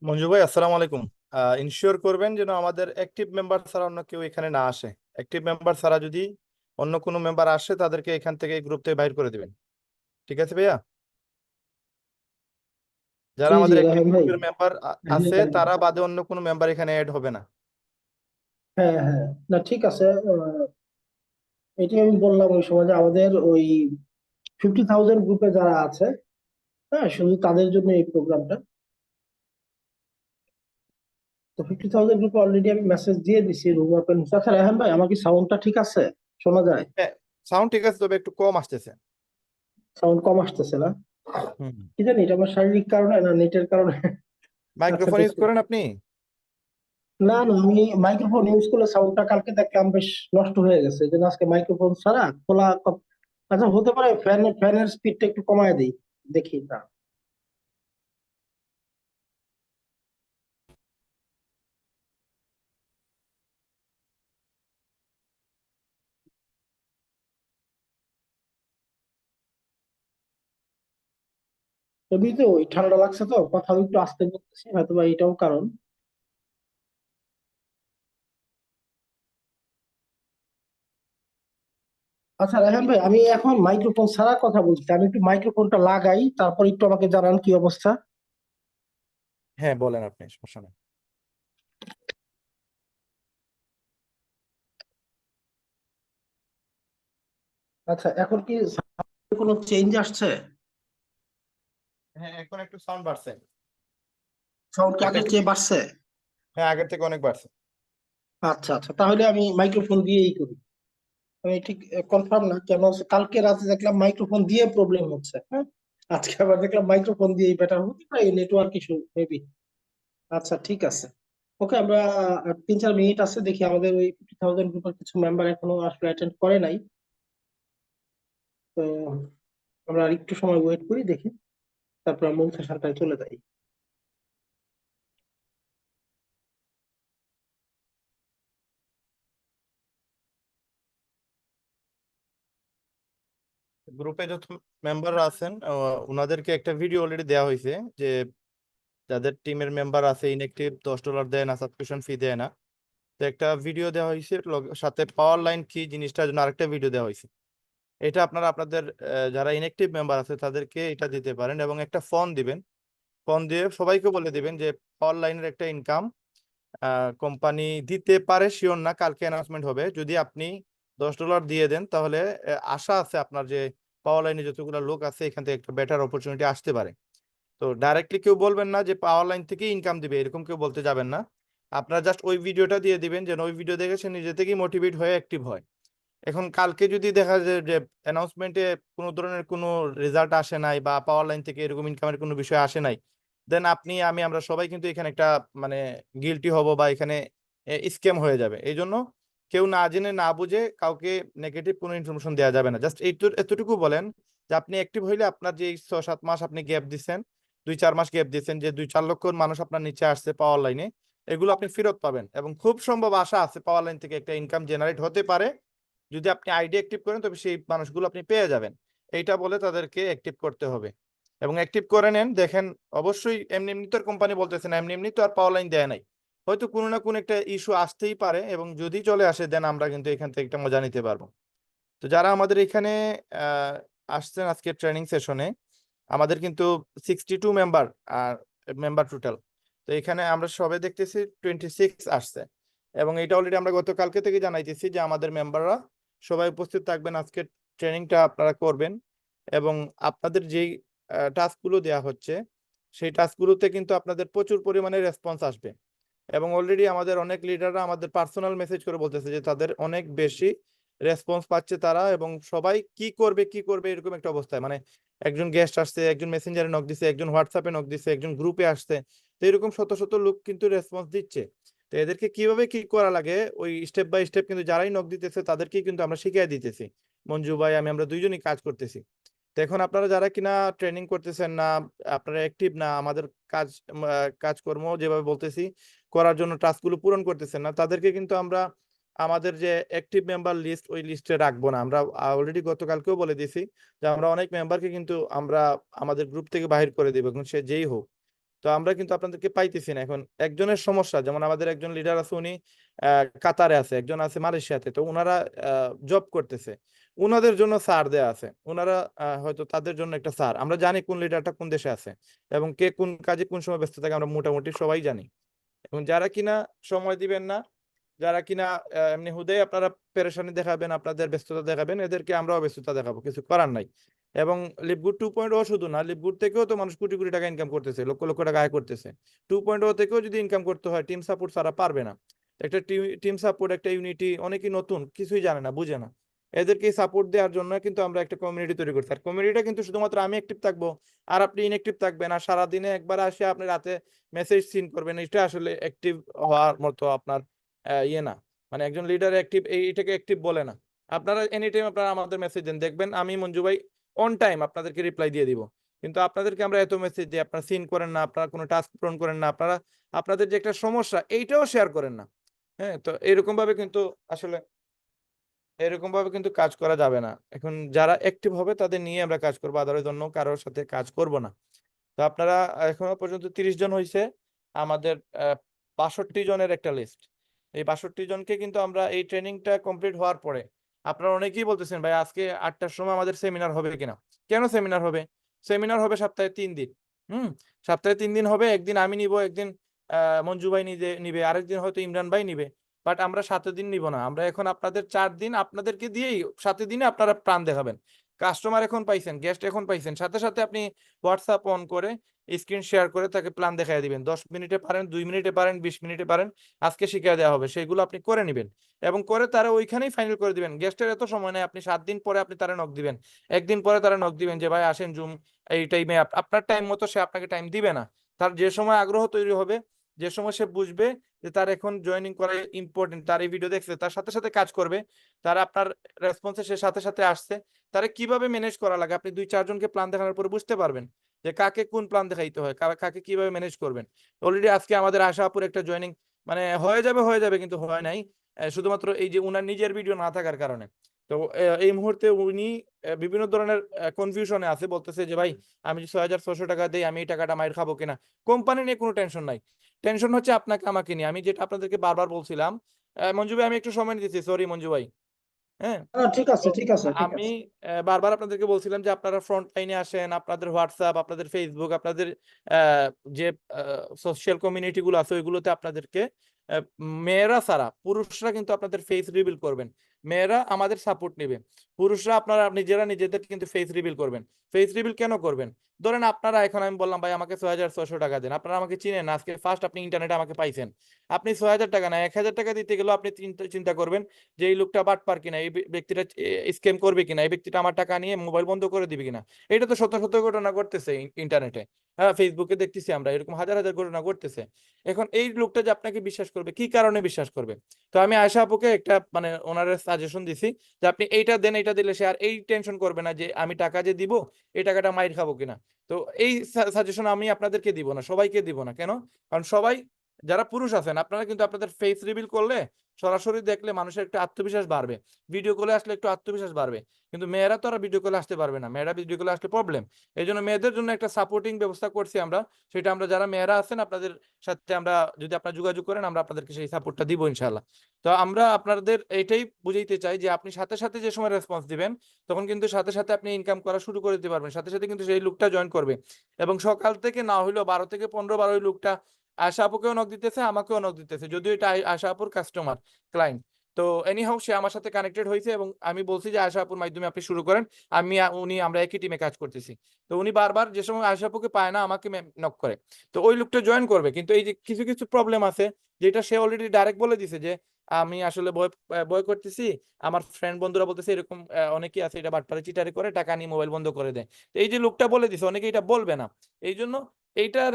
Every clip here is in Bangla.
মঞ্জু ভাই, আসসালামু আলাইকুম। ইনশিওর করবেন যেন আমাদের অ্যাক্টিভ মেম্বার ছাড়া অন্য কেউ এখানে না আসে। অ্যাক্টিভ মেম্বার ছাড়া যদি অন্য কোনো মেম্বার আসে তাদেরকে এখান থেকে গ্রুপ থেকে বাইর করে দিবেন। ঠিক আছে ভাইয়া? যারা জি জি আমাদের অ্যাক্টিভ রাহেন ভাই। গ্রুপের মেম্বার হ্যাঁ আছে তারা বাদে অন্য কোনো মেম্বার এখানে অ্যাড হবে না। হ্যাঁ হ্যাঁ, না ঠিক আছে। এটি আমি বললাম ওই সময় যে আমাদের ওই 50,000 গ্রুপে যারা আছে, হ্যাঁ, শুধু তাদের জন্য এই প্রোগ্রামটা। তো 50,000 গ্রুপে অলরেডি আমি মেসেজ দিয়ে দিছি রুম ওপেন। আচ্ছা রাহেন ভাই, আমার কি সাউন্ডটা ঠিক আছে? শোনা যায়? হ্যাঁ, সাউন্ড ঠিক আছে, তবে একটু কম আসতেছে। সাউন্ড কম আসতেছে না? হুম। কি জানি, এটা আমার শারীরিক কারণে না নেটের কারণে? আচ্ছা মাইক্রোফোন ইউজ দেখি। করেন আপনি? না না, আমি মাইক্রোফোন ইউজ করলে সাউন্ডটা কালকে দেখলাম বেশ নষ্ট হয়ে গেছে, এই জন্য আজকে মাইক্রোফোন ছাড়া খোলা আচ্ছা হতে পারে ফ্যানের স্পিডটা একটু কমায় দিই, দেখি না। এমনিতে ওই ঠান্ডা লাগছে তো কথা একটু আস্তে বলতেছি, হয়তো বা এটাও কারণ। আচ্ছা রায়হান ভাই, আমি এখন মাইক্রোফোন ছাড়া কথা বলছি, আমি একটু মাইক্রোফোনটা লাগাই, তারপর একটু আমাকে জানান কি অবস্থা। হ্যাঁ, বলেন, আপনি, সমস্যা নেই। আচ্ছা, এখন কি কোনো চেঞ্জ আসছে? হ্যাঁ, এখন একটু সাউন্ড বাড়ছে। সাউন্ড কি এটা আগের কি? চেয়ে বাড়ছে? হ্যাঁ, আগের থেকে অনেক বাড়ছে। আচ্ছা আচ্ছা, তাহলে আমি মাইক্রোফোন দিয়েই করি। আমি ঠিক কনফার্ম না, কেন হচ্ছে কালকে রাতে দেখলাম মাইক্রোফোন দিয়ে প্রবলেম হচ্ছে, হ্যাঁ, আজকে আবার দেখলাম মাইক্রোফোন দিয়েই বেটার হতে পারে, নেটওয়ার্ক ইস্যু মেবি। আচ্ছা ঠিক আছে। ওকে, আমরা 3-4 মিনিট আছে, দেখি আমাদের ওই 50,000 গ্রুপের কিছু মেম্বার এখনো আসলে অ্যাটেন্ড করে নাই। তো আমরা আর একটু সময় ওয়েট করি, দেখি, তারপর মূল সেশনটায় চলে যাই। গ্রুপে যত মেম্বার আছেন ওনাদেরকে একটা ভিডিও অলরেডি দেওয়া হয়েছে যে যাদের টিমের মেম্বার আছে ইনএক্টিভ, $10 দেয় না, সাবস্ক্রিপশন ফি দেয় না। তো একটা ভিডিও দেওয়া হয়েছে, সাথে পাওয়ার লাইন কি জিনিসটার জন্য আরেকটা ভিডিও দেওয়া হয়েছে। এটা আপনারা আপনাদের যারা ইনএক্টিভ মেম্বার আছে তাদেরকে এটা দিতে পারেন এবং একটা ফোন দিবেন। ফোন দিয়ে সবাইকে বলে দিবেন যে পাওয়ার লাইনের একটা ইনকাম কোম্পানি দিতে পারে, শিওর না, কালকে অ্যানাউন্সমেন্ট হবে। যদি আপনি $10 দিয়ে দেন তাহলে আশা আছে আপনার যে পাওয়ার লাইনে যতগুলো লোক আছে এখান থেকে একটা বেটার অপরচুনিটি আসতে পারে। তো ডাইরেক্টলি কেউ বলবেন না যে পাওয়ার লাইন থেকে ইনকাম দিবে, এরকম কেউ বলতে যাবেন না। আপনারা জাস্ট ওই ভিডিওটা দিয়ে দিবেন, যেন ওই ভিডিও দেখে সে নিজে থেকেই মোটিভেট হয়ে অ্যাক্টিভ হয়। এখন কালকে যদি দেখা যায় যে অ্যানাউন্সমেন্টে কোনো ধরনের কোনো রেজাল্ট আসে নাই বা পাওয়ার লাইন থেকে এরকম ইনকামের কোনো বিষয় আসে নাই, দেন আপনি আমি আমরা সবাই কিন্তু এখানে একটা মানে গিলটি হব বা এখানে স্ক্যাম হয়ে যাবে। এই জন্য কেউ না জেনে না বুঝে কাউকে নেগেটিভ কোনো ইনফরমেশন দেওয়া যাবে না। জাস্ট এতটুকু বলেন যে আপনি অ্যাক্টিভ হইলে আপনার যে 6-7 মাস আপনি গ্যাপ দিচ্ছেন, 2-4 মাস গ্যাপ দিচ্ছেন, যে 2-4 লক্ষ মানুষ আপনার নিচে আসছে পাওয়ার লাইনে, এগুলো আপনি ফেরত পাবেন এবং খুব সম্ভব আশা আছে পাওয়ার লাইন থেকে একটা ইনকাম জেনারেট হতে পারে। যদি আপনি আইডি অ্যাক্টিভ করেন তবে সেই মানুষগুলো আপনি পেয়ে যাবেন। এইটা বলে তাদেরকে অ্যাক্টিভ করতে হবে এবং অ্যাক্টিভ করে নেন। দেখেন, অবশ্যই এমনি এমনি তো আর কোম্পানি বলতেছে না, এমনি এমনি তো আর পাওয়ার লাইন দেয় নাই, হয়তো কোনো না কোনো একটা ইস্যু আসতেই পারে এবং যদি চলে আসে দেন আমরা কিন্তু এখান থেকে একটা মজা নিতে পারবো। তো যারা আমাদের এখানে আহ আসছেন আজকে ট্রেনিং সেশনে, আমাদের কিন্তু 62 মেম্বার আর মেম্বার টোটাল। তো এখানে আমরা সবে দেখতেছি 26 আসছে এবং এটা অলরেডি আমরা গতকালকে থেকে জানাইতেছি যে আমাদের মেম্বাররা সবাই উপস্থিত থাকবেন, আজকে ট্রেনিংটা আপনারা করবেন এবং আপনাদের যেই টাস্কগুলো দেওয়া হচ্ছে সেই টাস্কগুলোতে কিন্তু আপনাদের প্রচুর পরিমাণে রেসপন্স আসবে এবং অলরেডি আমাদের অনেক লিডাররা আমাদের পার্সোনাল মেসেজ করে বলতেছে যে তাদের অনেক বেশি রেসপন্স পাচ্ছে তারা, এবং সবাই কি করবে কি করবে এরকম একটা অবস্থায়, মানে একজন গেস্ট আসছে, একজন মেসেঞ্জারে নক দিছে, একজন হোয়াটসঅ্যাপে নক দিছে, একজন গ্রুপে আসছে। তো এরকম শত শত লোক কিন্তু রেসপন্স দিচ্ছে। তো এদেরকে কিভাবে কি করা লাগে ওই স্টেপ বাই স্টেপ কিন্তু যারাই নক দিতেছে তাদেরকেই কিন্তু আমরা শিখিয়ে দিতেছি। মঞ্জু ভাই আমি আমরা দুইজনই কাজ করতেছি। তো এখন আপনারা যারা কিনা ট্রেনিং করতেছেন না, আপনারা অ্যাক্টিভ না, আমাদের কাজ কাজকর্ম যেভাবে বলতেছি করার জন্য টাস্কগুলো পূরণ করতেছেন না, তাদেরকে কিন্তু আমরা আমাদের যে অ্যাক্টিভ মেম্বার লিস্ট ওই লিস্টে রাখবো না। আমরা অলরেডি গতকালকেও বলে দিয়েছি যে আমরা অনেক মেম্বারকে কিন্তু আমরা আমাদের গ্রুপ থেকে বাহির করে দিব, এখন সে যেই হোক। তো আমরা কিন্তু আপনাদেরকে পাইতেছি না। এখন একজনের সমস্যা, যেমন আমাদের একজন লিডার আছে, উনি কাতারে আছে, একজন আছে মালয়েশিয়াতে, তো ওনারা জব করতেছে, ওনাদের জন্য স্যার দেয়া আছে, ওনারা হয়তো তাদের জন্য একটা স্যার, আমরা জানি কোন লিডারটা কোন দেশে আছে এবং কে কোন কাজে কোন সময় ব্যস্ত থাকে, আমরা মোটামুটি সবাই জানি। এবং যারা কিনা সময় দিবেন না, যারা কিনা এমনি হুদাই আপনারা পেরেশানি দেখাবেন, আপনাদের ব্যস্ততা দেখাবেন, এদেরকে আমরাও ব্যস্ততা দেখাবো, কিছু করার নাই। এবং লিভগুড 2.0 শুধু না, লিভগুড থেকেও তো মানুষ কোটি কোটি টাকা ইনকাম করতেছে, লক্ষ লক্ষ টাকা আয় করতেছে। 2.0 থেকেও যদি ইনকাম করতে হয়, টিম সাপোর্ট ছাড়া পারবে না। একটা টিম সাপোর্ট, একটা ইউনিটি, অনেকেই নতুন, কিছুই জানে না, বুঝে না, এদেরকে সাপোর্ট দেওয়ার জন্য কিন্তু আমরা একটা কমিউনিটি তৈরি করছি। আর কমিউনিটিটা কিন্তু শুধুমাত্র আমি অ্যাক্টিভ থাকবো আর আপনি ইনঅ্যাক্টিভ থাকবেন, আর সারাদিনে একবার আসে আপনি রাতে মেসেজ সিন করবেন, এটা আসলে অ্যাক্টিভ হওয়ার মতো আপনার ইয়ে না। মানে একজন লিডার অ্যাক্টিভ, এইটাকে অ্যাক্টিভ বলে না। আপনারা এনি টাইম আপনারা আমাদের মেসেজ দেন, দেখবেন আমি মঞ্জু ভাই অন টাইম আপনাদেরকে রিপ্লাই দিয়ে দিব। কিন্তু আপনাদেরকে আমরা এত মেসেজ দিই, আপনারা সিন করেন না, আপনারা কোনো টাস্ক পূরণ করেন না, আপনারা আপনাদের যে একটা সমস্যা এইটাও শেয়ার করেন না। হ্যাঁ, তো এরকম ভাবে কিন্তু আসলে এরকম ভাবে কিন্তু কাজ করা যাবে না। এখন যারা অ্যাক্টিভ হবে তাদের নিয়ে আমরা কাজ করবো, আদারওয়াইজ অন্য কারোর সাথে কাজ করব না। তো আপনারা এখনো পর্যন্ত 30 জন হয়েছে, আমাদের 62 জনের একটা লিস্ট। এই 62 জনকে কিন্তু আমরা এই ট্রেনিংটা কমপ্লিট হওয়ার পরে, আপনারা অনেকেই বলতেছেন ভাই আজকে 8টার সময় আমাদের সেমিনার হবে কিনা। কেন সেমিনার হবে? সেমিনার হবে সপ্তাহে 3 দিন। হুম, সপ্তাহে 3 দিন হবে, একদিন আমি নিব, একদিন মঞ্জু ভাই নিবে, আরেকদিন হয়তো ইমরান ভাই নিবে। বাট আমরা 7 দিন নিব না, আমরা এখন আপনাদের 4 দিন আপনাদেরকে দিয়েই 7 দিনে আপনারা প্ল্যান দেখাবেন। কাস্টমার এখন পাইছেন, গেস্ট এখন পাইছেন, সাথে সাথে আপনি হোয়াটসঅ্যাপ অন করে স্ক্রিন শেয়ার করে তাকে প্ল্যান দেখাই দিবেন। 10 মিনিটে পারেন, 2 মিনিটে পারেন, 20 মিনিটে পারেন, আজকে শিখিয়ে দেওয়া হবে, সেগুলো আপনি করে নিবেন এবং করে তারা ওইখানেই ফাইনাল করে দিবেন। গেস্টের এত সময় নেই, আপনি 7 দিন পরে আপনি তারা নক দিবেন, একদিন পরে তারা নক দিবেন যে ভাই আসেন জুম এই টাইমে, আপনার টাইম মতো সে আপনাকে টাইম দিবে না। তার যে সময় আগ্রহ তৈরি হবে, যে সময় সে বুঝবে যে তার এখন জয়েনিং করা ইম্পর্টেন্ট, তার এই ভিডিও দেখছে, তার সাথে সাথে কাজ করবে, তারা আপনার রেসপন্সে সে সাথে সাথে আসছে, তারা কিভাবে ম্যানেজ করা লাগে আপনি 2-4 জনকে প্ল্যান দেখানোর পরে বুঝতে পারবেন যে কাকে কোন প্ল্যান দেখাইতে হয়, কাকে কিভাবে ম্যানেজ করবেন। অলরেডি আজকে আমাদের আশাপুর একটা জয়েনিং মানে হয়ে যাবে কিন্তু হয় নাই, শুধুমাত্র এই যে উনার নিজের ভিডিও না থাকার কারণে। তো এই মুহূর্তে উনি বিভিন্ন ধরনের কনফিউশনে আছে, বলতেছে যে ভাই আমি 6,600 টাকা দিই, আমি এই টাকাটা মাইর খাবো কিনা। কোম্পানি নিয়ে কোনো টেনশন নাই, টেনশন হচ্ছে আপনাকে আমাকে নিয়ে। আমি যেটা আপনাদেরকে বারবার বলছিলাম, মঞ্জু ভাই আমি একটু সময় নিতেছি, সরি মঞ্জু ভাই। হ্যাঁ, ঠিক তো আছে, ঠিক আছে, ঠিক আমি আছে। বারবার আপনাদেরকে বলছিলাম যে আপনারা ফ্রন্ট লাইনে আসেন, আপনাদের হোয়াটসঅ্যাপ, আপনাদের ফেসবুক, আপনাদের আহ, যে সোশ্যাল কমিউনিটি গুলো আছে ওইগুলোতে আপনাদেরকে মেয়েরা ছাড়া পুরুষরা কিন্তু আপনাদের ফেস রিভিল করবেন। মেয়েরা আমাদের সাপোর্ট নেবে, পুরুষরা আপনারা নিজেরা নিজেদের কিন্তু ফেস রিভিল করবেন। ফেস রিভিল কেন করবেন? ধরেন আপনারা এখন আমি বললাম ভাই আমাকে 6,600 টাকা দেন, আপনারা আমাকে চিনেন না, আজকে ফার্স্ট আপনি ইন্টারনেটে আমাকে পাইছেন, আপনি 6,000 টাকা না 1,000 টাকা দিতে গেলেও আপনি চিন্তা করবেন যে এই লোকটা বাটপার কিনা, এই ব্যক্তিটা স্ক্যাম করবে কিনা, এই ব্যক্তিটা আমার টাকা নিয়ে মোবাইল বন্ধ করে দিবে কিনা। এটা তো শত শত ঘটনা ঘটতেছে ইন্টারনেটে, হ্যাঁ ফেসবুকে দেখতেছি আমরা, এরকম হাজার হাজার ঘটনা ঘটতেছে। এখন এই লোকটা যে আপনাকে বিশ্বাস করবে, কি কারণে বিশ্বাস করবে? তো আমি আয়শা আপুকে একটা মানে ওনার সাজেশন দিছি যে আপনি এইটা দেন, এইটা দিলে সে আর এই টেনশন করবে না যে আমি টাকা যে দিব এই টাকাটা মাইর খাবো কিনা। তো এই সাজেশন আমি আপনাদেরকে দিব না, সবাইকে দিব না। কেন? কারণ সবাই যারা পুরুষ আছেন আপনারা কিন্তু আপনাদের ফেস রিভিল করলে, সরাসরি দেখলে মানুষের একটু আত্মবিশ্বাস বাড়বে, ভিডিও কলে আসলে একটু আত্মবিশ্বাস বাড়বে। কিন্তু মেয়েরা তো আর ভিডিও কলে আসতে পারবে না, মেয়েরা ভিডিও কলে আসলে প্রবলেম। এই জন্য মেয়েদের জন্য একটা সাপোর্টিং ব্যবস্থা করছি আমরা, সেটা আমরা যারা মেয়েরা আছেন আপনাদের সাথে আমরা যদি আপনারা যোগাযোগ করেন আমরা আপনাদেরকে সেই সাপোর্টটা দিব ইনশাআল্লাহ। তো আমরা আপনাদের এটাই বুঝাইতে চাই যে আপনি সাথে সাথে যে সময় রেসপন্স দিবেন তখন কিন্তু সাথে সাথে আপনি ইনকাম করা শুরু করে দিতে পারবেন, সাথে সাথে কিন্তু সেই লোকটা জয়েন করবে। এবং সকাল থেকে না হইলেও 12 থেকে 15 বার ওই লোকটা আশা আপুকেও নক দিতেছে, আমাকেও নক দিতেছে, যদিও এটা আশা আপুর কাস্টমার ক্লায়েন্ট। তো এনিহাউ সে আমার সাথে কানেক্টেড হয়েছে এবং আমি বলছি যে আশা আপুর মাধ্যমে আপনি শুরু করেন, উনি আমরা একই টিমে কাজ করতেছি। তো উনি বারবার যে সময় আশা আপুকে পায় না আমাকে নক করে, তো ওই লোকটা জয়েন করবে। কিন্তু এই যে কিছু কিছু প্রবলেম আছে যেটা সে অলরেডি ডাইরেক্ট বলে দিছে যে আমি আসলে ভয় ভয় করতেছি, আমার ফ্রেন্ড বন্ধুরা বলতেছে এরকম অনেকেই আছে এটা বাটপারে চিটারি করে টাকা নিয়ে মোবাইল বন্ধ করে দেয়। তো এই যে লোকটা বলে দিছে, অনেকে এটা বলবে না। এই জন্য এইটার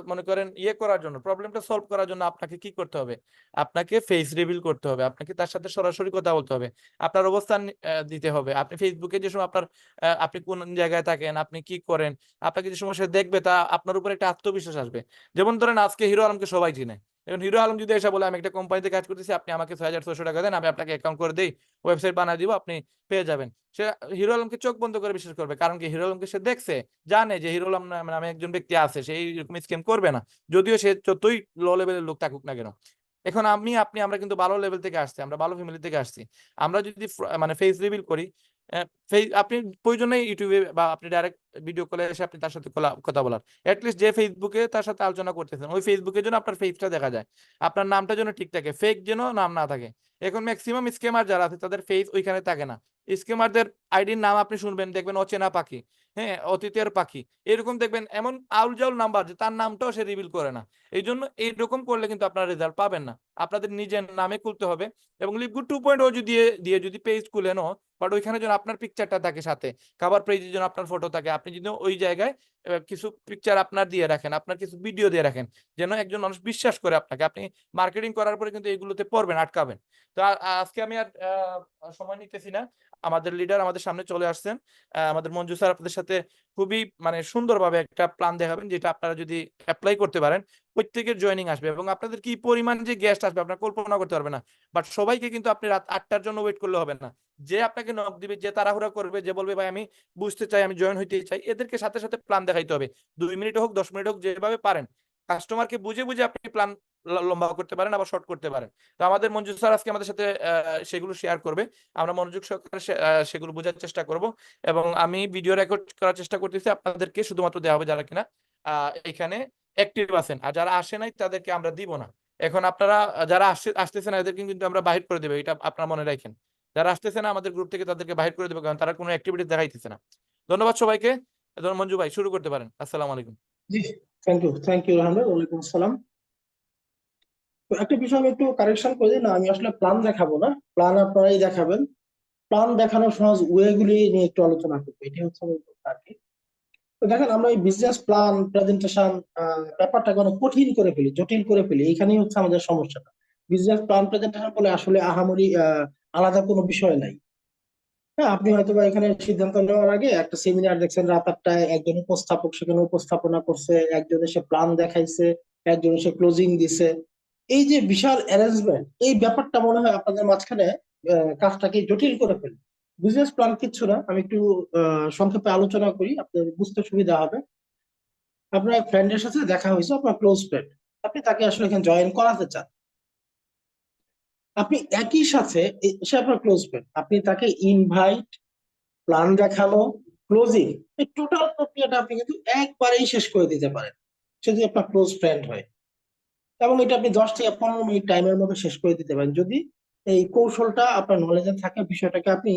মনে করেন ইয়ে করার জন্য, প্রবলেমটা সলভ করার জন্য আপনাকে কি করতে হবে? আপনাকে ফেস রিভিল করতে হবে, আপনাকে তার সাথে সরাসরি কথা বলতে হবে, আপনার অবস্থান দিতে হবে। আপনি ফেসবুকে যে সময় আপনার আপনি কোন জায়গায় থাকেন, আপনি কি করেন, আপনাকে যে সময় সে দেখবে তা আপনার উপর একটা আত্মবিশ্বাস আসবে। যেমন ধরেন আজকে হিরো আলমকে সবাই চিনে, এখন হিরো আলম যদি এসে বলে আমি একটা কোম্পানিতে কাজ করতেছি, আপনি আমাকে 6,600 টাকা দেন, আমি আপনাকে অ্যাকাউন্ট করে দিই, ওয়েবসাইট বানিয়ে দিব, আপনি পেয়ে যাবেন, সে হিরো আলমকে চোখ বন্ধ করে বিশ্বাস করবে। কারণ কি, হিরো আলমকে সে দেখছে, জানে যে হিরো আলম নামে একজন ব্যক্তি আছে, সে এইরকম স্ক্যাম করবে না, যদিও সে যতই লো লেভেলের লোক থাকুক না কেন। এখন আমরা কিন্তু ভালো লেভেল থেকে আসছি, আমরা ভালো ফ্যামিলি থেকে আসছি। আমরা যদি মানে ফেস রিভিল করি, আপনি প্রয়োজনে ইউটিউবে বা আপনি ডাইরেক্ট ভিডিও কলে এসে আপনি তার সাথে কথা বলার, অ্যাটলিস্ট যে ফেসবুকে তার সাথে আলোচনা করতেছেন, ওই ফেসবুকের জন্য আপনার ফেসটা দেখা যায়, আপনার নামটা যেন ঠিক থাকে, ফেক যেন নাম না থাকে। এখন ম্যাক্সিমাম স্ক্যামার যারা আছে তাদের ফেস ওইখানে থাকে না। স্ক্যামারদের আইডির নাম আপনি শুনবেন, দেখবেন অচেনা পাখি, হ্যাঁ, অতীতের পাখি, এরকম দেখবেন, এমন আউল জাউল নাম্বার যে তার নামটাও সে রিভিল করে না। এই জন্য এইরকম করলে কিন্তু আপনার রেজাল্ট পাবেন না। আপনাদের নিজের নামে খুলতে হবে, এবং লিপগুড 2.0 যদি দিয়ে যদি পেজ খুলেনও, বাট ওইখানে যেন আপনার পিকচারটা থাকে সাথে, কভার পেজে যেন আপনার ফটো থাকে, আপনি যদি ওই জায়গায় কিছু পিকচার আপনার দিয়ে রাখেন, আপনার কিছু ভিডিও দিয়ে রাখেন, যেন একজন মানুষ বিশ্বাস করে আপনাকে। আপনি মার্কেটিং করার পরে কিন্তু এগুলোতে পড়বেন, আটকাবেন। তো আজকে আমি আর সময় নিতেছি না, আমাদের লিডার আমাদের সামনে চলে আসছেন, আমাদের মঞ্জু স্যার আপনাদের সাথে খুবই মানে সুন্দরভাবে একটা প্ল্যান দেখাবেন, যেটা আপনারা যদি অ্যাপ্লাই করতে পারেন প্রত্যেকের জয়েনিং আসবে, এবং আপনাদের কি পরিমাণ যে গেস্ট আসবে আপনারা কল্পনা করতে পারবেন না। বাট সবাইকে কিন্তু আপনি রাত 8টার জন্য ওয়েট করলে হবে না। যে আপনাকে নক দিবে, যে তাড়াহুড়া করবে, যে বলবে ভাই আমি বুঝতে চাই, আমি জয়েন হইতে চাই, এদেরকে সাথে সাথে প্ল্যান দেখাইতে হবে। 2 মিনিট হোক, 10 মিনিট হোক, যেভাবে পারেন কাস্টমারকে বুঝে বুঝে আপনি প্ল্যান লম্বা করতে পারেন, আবার শর্ট করতে পারেন। তো আমাদের মঞ্জু স্যার আজকে আমাদের সাথে সেগুলো শেয়ার করবে, আমরা মনোযোগ সহকারে সেগুলো বোঝার চেষ্টা করব, এবং আমি ভিডিও রেকর্ড করার চেষ্টা করতেছি, আপনাদেরকে শুধুমাত্র দেওয়া হবে যারা কিনা এখানে অ্যাক্টিভ আছেন, আর যারা আসে নাই তাদেরকে আমরা দিব না। এখন আপনারা যারা আসতেছে না এদেরকে কিন্তু আমরা বাহির করে দেবো, এটা আপনারা মনে রাখেন। যারা আসতেছে না আমাদের গ্রুপ থেকে তাদেরকে বাহির করে দেবো, কারণ তারা কোনো অ্যাক্টিভিটি দেখাইতেছে না। ধন্যবাদ সবাইকে। মঞ্জু ভাই শুরু করতে পারেন। আসসালামু আলাইকুম। জি, থ্যাংক ইউ রহমান, ওয়ালাইকুম আসসালাম। তো একটা বিষয় আমি একটু কারেকশন করে দিই, না আমি আসলে প্ল্যান দেখাবো না, প্ল্যান আপনারাই দেখাবেন। প্ল্যান দেখানোর সহজ ওয়ে গুলি নিয়ে একটু আলোচনা করবো, এটাই হচ্ছে আমার কথা আর কি। তো দেখেন, আমরা এই বিজনেস প্ল্যান প্রেজেন্টেশন ব্যাপারটাকে অনেক কঠিন করে ফেলি, জটিল করে ফেলি, এইখানেই হচ্ছে আমাদের সমস্যাটা। বিজনেস প্ল্যান প্রেজেন্টেশন বলে আসলে আহামরি আলাদা কোনো বিষয় নাই। হ্যাঁ, আপনি হয়তো বা এখানে সিদ্ধান্ত নেওয়ার আগে একটা সেমিনার দেখছেন রাত 8টায়, একজন উপস্থাপক সেখানে উপস্থাপনা করছে, একজন এসে প্ল্যান দেখাইছে, একজন এসে ক্লোজিং দিছে। এই যে বিশাল অ্যারেঞ্জমেন্ট, এই ব্যাপারটা মনে হয় আপনাদের মাঝখানে কাজটাকে জটিল করে ফেলে। বিজনেস প্ল্যান কিচ্ছু না, আমি একটু সংক্ষেপে আলোচনা করি, আপনাদের বুঝতে সুবিধা হবে। আপনার ফ্রেন্ডের সাথে দেখা হয়েছে, আপনার ক্লোজ ফ্রেন্ড, আপনি তাকে আসলে এখানে জয়েন করাতে চান। আপনি একই সাথে সে আপনার ক্লোজ ফ্রেন্ড, আপনি তাকে ইনভাইট, প্ল্যান দেখানো, ক্লোজিং, এই টোটাল প্রক্রিয়াটা আপনি কিন্তু একবারেই শেষ করে দিতে পারেন, সে যদি আপনার ক্লোজ ফ্রেন্ড হয়। এবং এটা আপনি 10 থেকে 15 মিনিট টাইমের মধ্যে শেষ করে দিতে পারেন, যদি এই কৌশলটা আপনার নলেজে থাকে, বিষয়টাকে আপনি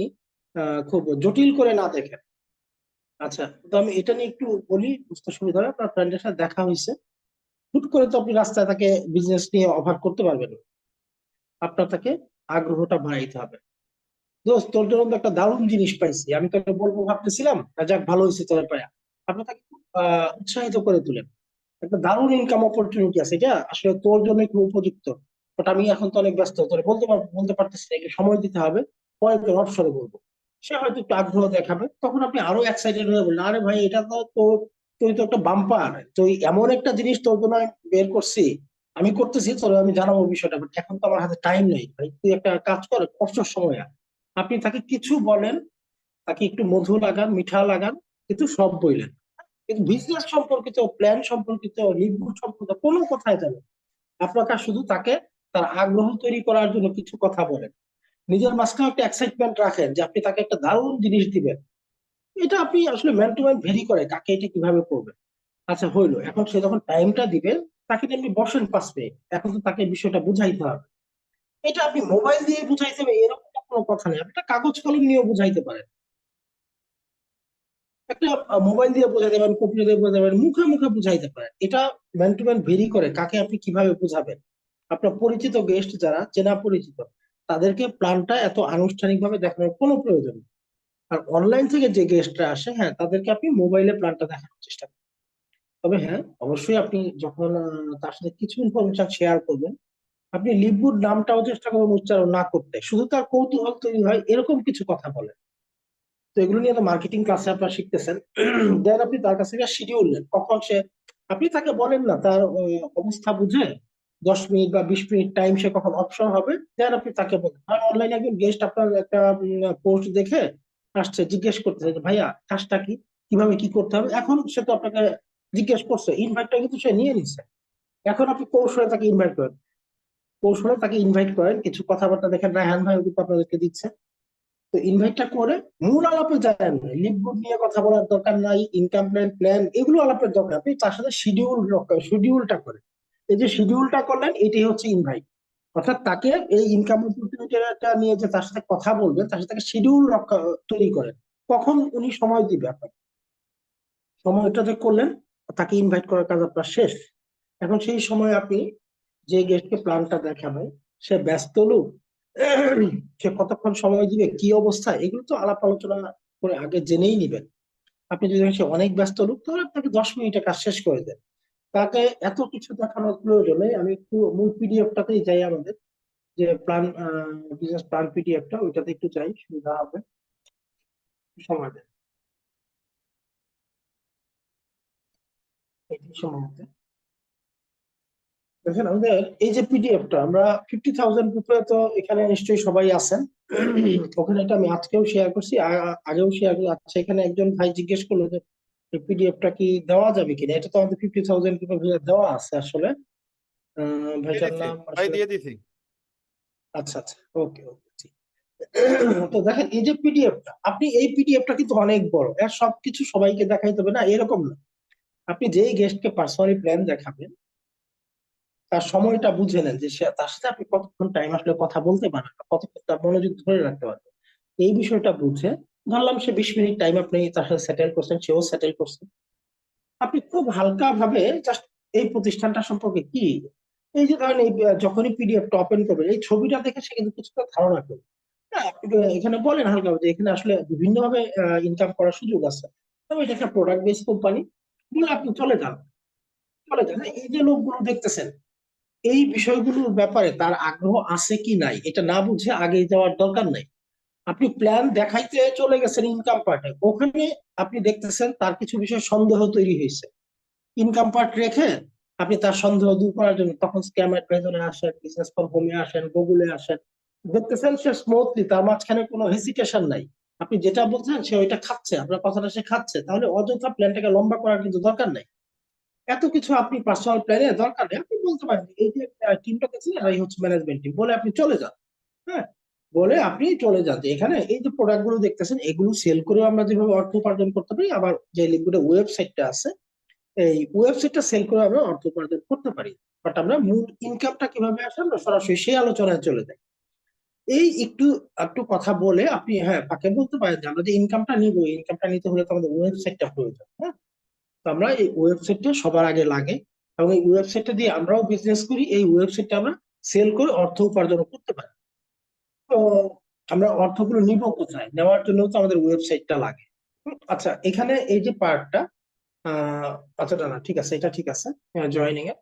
খুব জটিল করে না দেখেন। আচ্ছা, তো আমি এটা নিয়ে একটু বলি, বুঝতে সুবিধা হবে। আপনার ফ্রেন্ডের সাথে দেখা হয়েছে, হুট করে তো আপনি রাস্তায় তাকে বিজনেস নিয়ে অফার করতে পারবেন না। আপনার তাকে আগ্রহটা বাড়াইতে হবে। দোস্ত, তোর জন্য তো একটা দারুণ জিনিস পাইছি, আমি তোকে বলবো ভাবতেছিলাম, যাক ভালো হয়েছে তোর পায়া। আপনি তাকে খুব উৎসাহিত করে তুলেন, একটা দারুণ ইনকাম অপরচুনিটি আছে, এটা আসলে তোর জন্য খুব উপযুক্ত, বাট আমি এখন তো অনেক ব্যস্ত, তোর বলতে পারতেছি না, একটু সময় দিতে হবে, পরে তোর অবসরে বলবো। সে হয়তো একটু আগ্রহ দেখাবে, তখন আপনি আরো এক্সাইটেড হয়ে বললেন, আরে ভাই এটা তো তোর, তুই তো একটা বাম্পার, তুই এমন একটা জিনিস তোর জন্য আমি বের করছি, আমি করতেছি, তোর আমি জানাবো বিষয়টা, বাট এখন তো আমার হাতে টাইম নেই ভাই, তুই একটা কাজ কর, অবসর সময় আয়। আপনি তাকে কিছু বলেন, তাকে একটু মধু লাগান, মিঠা লাগান, কিন্তু সব বললেন। কিন্তু বিজনেস সম্পর্কিত, প্ল্যান সম্পর্কিত, লিডগুড সম্পর্কিত কোনো কথাই যাবে, আপনার কাজ শুধু তাকে তার আগ্রহ তৈরি করার জন্য কিছু কথা বলেন, নিজের মাঝখানে একটা এক্সাইটমেন্ট রাখেন যে আপনি তাকে একটা দারুণ জিনিস দিবেন। এটা আপনি আসলে ম্যান টু ম্যান ভেরি করে কাকে এটা কিভাবে করবেন। আচ্ছা, হইলো, এখন সে যখন টাইমটা দিবে, তাকে তো আপনি বসেন 5 মিনিট, এখন তো তাকে বিষয়টা বুঝাইতে হবে। এটা আপনি মোবাইল দিয়ে বুঝাইতে হবে এরকম তো কোনো কথা নেই, আপনি একটা কাগজ কলম নিয়েও বুঝাইতে পারেন। একটা মোবাইল দিয়ে বোঝাতে পারেন, কম্পিউটার দিয়ে বোঝাতে পারেন, মুখে মুখে বুঝাইতে পারেন। এটা ম্যান টু ম্যান ভেরি করে কাকে আপনি কিভাবে বুঝাবেন। আপনার পরিচিত গেস্ট যারা চেনা পরিচিত, তাদেরকে প্ল্যানটা এত আনুষ্ঠানিক ভাবে দেখানোর কোনো প্রয়োজন নেই। আর অনলাইন থেকে যে গেস্টরা আসে, হ্যাঁ, তাদেরকে আপনি মোবাইলে প্ল্যানটা দেখানোর চেষ্টা করুন। তবে হ্যাঁ, অবশ্যই আপনি যখন তার সাথে কিছু ইনফরমেশন শেয়ার করবেন, আপনি লিপগুড নামটাও চেষ্টা করবেন উচ্চারণ না করতে, শুধু তার কৌতূহল তৈরি হয় এরকম কিছু কথা বলেন। তো এগুলো নিয়ে তো মার্কেটিং ক্লাসে আপনারা শিখতেছেন। দেন আপনি তার কাছ থেকে শিডিউল নেন, কখন সে, আপনি তাকে বলেন না তার অবস্থা বুঝে 10 মিনিট বা 20 মিনিট টাইম সে কখন অপশন হবে, দেন আপনি তাকে বলবেন। আর অনলাইনে একজন গেস্ট আপনার একটা পোস্ট দেখে আসছে, জিজ্ঞেস করতেছে যে ভাইয়া কাজটা কি, কিভাবে কি করতে হবে, এখন সে তো আপনাকে জিজ্ঞেস করছে, ইনভাইটটা কিন্তু সে নিয়ে নিচ্ছে। এখন আপনি কৌশলে তাকে ইনভাইট করেন, কিছু কথাবার্তা দেখেন রায়হান ভাই কিন্তু আপনাদেরকে দিচ্ছে, তো ইনভাইটটা করে মূল আলাপে যায় না, লিভগুড নিয়ে কথা বলার দরকার নাই, ইনকাম প্ল্যান এগুলো আলাপের দরকার, আপনি তার সাথে শিডিউলটা করে, এই যে শিডিউলটা করলেন এটাই হচ্ছে ইনভাইট। অর্থাৎ তাকে এই ইনকাম অপরচুনিটিটা নিয়ে যে তার সাথে কথা বলবেন, তার সাথে শিডিউল তৈরি করেন, কখন উনি সময় দিবে আপনাকে, সময়টাতে করলেন, তাকে ইনভাইট করার কাজ আপনার শেষ। এখন সেই সময় আপনি যে গেস্টকে প্ল্যানটা দেখাবেন, সে ব্যস্ত লোক, সে কতক্ষণ সময় দিবে, কি অবস্থা, এগুলো তো আলাপ আলোচনা করে আগে জেনেই নিবেন। আপনি যদি দেখেন সে অনেক ব্যস্ত লোক, তাহলে আপনাকে 10 মিনিটে কাজ শেষ করে দেন। তাকে এত কিছু দেখানোর প্রয়োজন নেই। আমি একটু মূল পিডিএফটাতেই যাই, আমাদের যে বিজনেস প্ল্যান পিডিএফটা, ওইটাতে একটু চাই, সুবিধা হবে, সময় দেন এই সময়তে। দেখেন আমাদের এই যে পিডিএফটা, আমরা 50,000 গ্রুপে তো এখানে নিশ্চয়ই সবাই আছেন। ওখানে এটা আমি আজকেও শেয়ার করছি, আগেও শেয়ার করছি। আচ্ছা, এখানে একজন ভাই জিজ্ঞেস করলো যে এই পিডিএফটা কি দেওয়া যাবে কিনা, এটা তো আমাদের 50,000 গ্রুপের ভিতরে দেওয়া আছে আসলে। দিয়ে ভাইটার দিছি নাম ভাই, আসলে, দিয়ে দিছি। আচ্ছা আচ্ছা, ওকে ওকে। তো দেখেন এই যে পিডিএফটা, আপনি এই পিডিএফটা কিন্তু অনেক বড়, এর সবকিছু সবাইকে দেখাইতে হবে না, এরকম না। আপনি যেই গেস্টকে পার্সোনালি প্ল্যান দেখাবেন, তার সময়টা বুঝে নেন যে সে, তার সাথে আপনি কতক্ষণ টাইম আসলে কথা বলতে পারেন, কতক্ষণ তার মনোযোগ ধরে রাখতে পারবেন, এই বিষয়টা বুঝে, ধরলাম সে 20 মিনিট টাইম আপনি তার সাথে সেটেল করছেন, সেও সেটেল করছে, আপনি খুব হালকা ভাবে জাস্ট এই প্রতিষ্ঠানটা সম্পর্কে কি, এই যে ধরেন এই যখনই পিডিএফটা ওপেন করবেন, এই ছবিটা দেখে সে কিন্তু কিছুটা ধারণা করবে। হ্যাঁ, আপনি এখানে বলেন হালকা যে এখানে আসলে বিভিন্ন ভাবে ইনকাম করার সুযোগ আছে, তবে এটা একটা প্রোডাক্ট বেস কোম্পানি, বলে আপনি চলে যান। এই যে লোকগুলো দেখতেছেন, এই বিষয়গুলোর ব্যাপারে তার আগ্রহ আছে কি নাই, এটা না বুঝে আগে যাওয়ার দরকার নাই। আপনি প্ল্যান দেখাইতে চলে গেছেন ইনকাম পার্টে, ওখানে আপনি দেখতেছেন তার কিছু বিষয়ে সন্দেহ তৈরি হয়েছে, ইনকাম পার্ট রেখে আপনি তার সন্দেহ দূর করার জন্য তখন স্ক্যাম অ্যাডভাইজরে আসেন, বিজনেস ফর হোমে আসেন, গুগলে আসেন, দেখতেছেন সে স্মুথলি, তার মাঝখানে কোনো হেসিটেশন নাই, আপনি যেটা বলছেন সে ওইটা খাচ্ছে, আপনার কথাটা সে খাচ্ছে, তাহলে অযথা প্ল্যানটাকে লম্বা করার কিন্তু দরকার নাই। এত কিছু আপনি পার্সোনাল প্ল্যানে দরকার নেই, আপনি বলতে পারেন এই যে টিমটা দেখছেন এরাই হচ্ছে ম্যানেজমেন্ট টিম, বলে আপনি চলে যান। হ্যাঁ, বলে আপনি চলে যান যে এখানে এই যে প্রোডাক্ট গুলো দেখতেছেন, এগুলো সেল করে আমরা যেভাবে অর্থ উপার্জন করতে পারি, আবার যে লিঙ্কটা ওয়েবসাইটটা আছে, এই ওয়েবসাইটটা সেল করে আমরা অর্থ উপার্জন করতে পারি। বাট আমরা মূল ইনকামটা কিভাবে আসে আমরা সরাসরি সেই আলোচনায় চলে যাই। এই একটু একটু কথা বলে আপনি, হ্যাঁ, তাকে বলতে পারেন যে আমরা যে ইনকামটা নিব, ইনকামটা নিতে হলে তো আমাদের ওয়েবসাইটটা প্রয়োজন। হ্যাঁ, তো আমরা এই ওয়েবসাইটটা সবার আগে লাগে, এবং এই ওয়েবসাইটটা দিয়ে আমরাও বিজনেস করি, এই ওয়েবসাইটটা আমরা সেল করে অর্থ উপার্জন করতে পারি। তো আমরা অর্থগুলো নিব কোথায়, নেওয়ার জন্য তো আমাদের ওয়েবসাইটটা লাগে। আচ্ছা, এখানে এই যে পার্টটা, আচ্ছা না, ঠিক আছে, এটা ঠিক আছে, জয়েনিং এ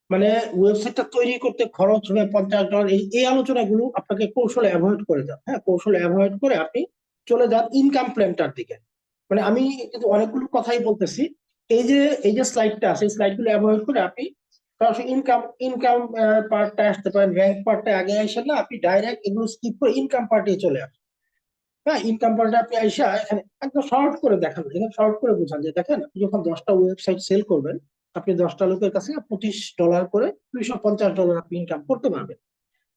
মানে ওয়েবসাইটটা তৈরি করতে খরচ হবে $50, এই আলোচনাগুলো আপনাকে কৌশলে অ্যাভয়েড করে যান। হ্যাঁ, কৌশলে অ্যাভয়েড করে আপনি চলে যান ইনকাম প্ল্যানটার দিকে। মানে আমি কিন্তু অনেকগুলো কথাই বলতেছি, এই যে স্লাইডটা আছে, এই স্লাইডগুলো অ্যাভয়েড করে আপনি সরাসরি ইনকাম পার্টটা আসতে পারেন, র্যাঙ্ক পার্টটা আগে আসেন না, আপনি ডাইরেক্ট এগুলো স্কিপ করে ইনকাম পার্টে চলে আসেন। হ্যাঁ, ইনকাম পার্টে আপনি আইসা এখানে একদম শর্ট করে দেখান, এখানে শর্ট করে বোঝান যে দেখেন আপনি যখন 10টা ওয়েবসাইট সেল করবেন, আপনি 10টা লোকের কাছে $25 করে $250 আপনি ইনকাম করতে পারবেন,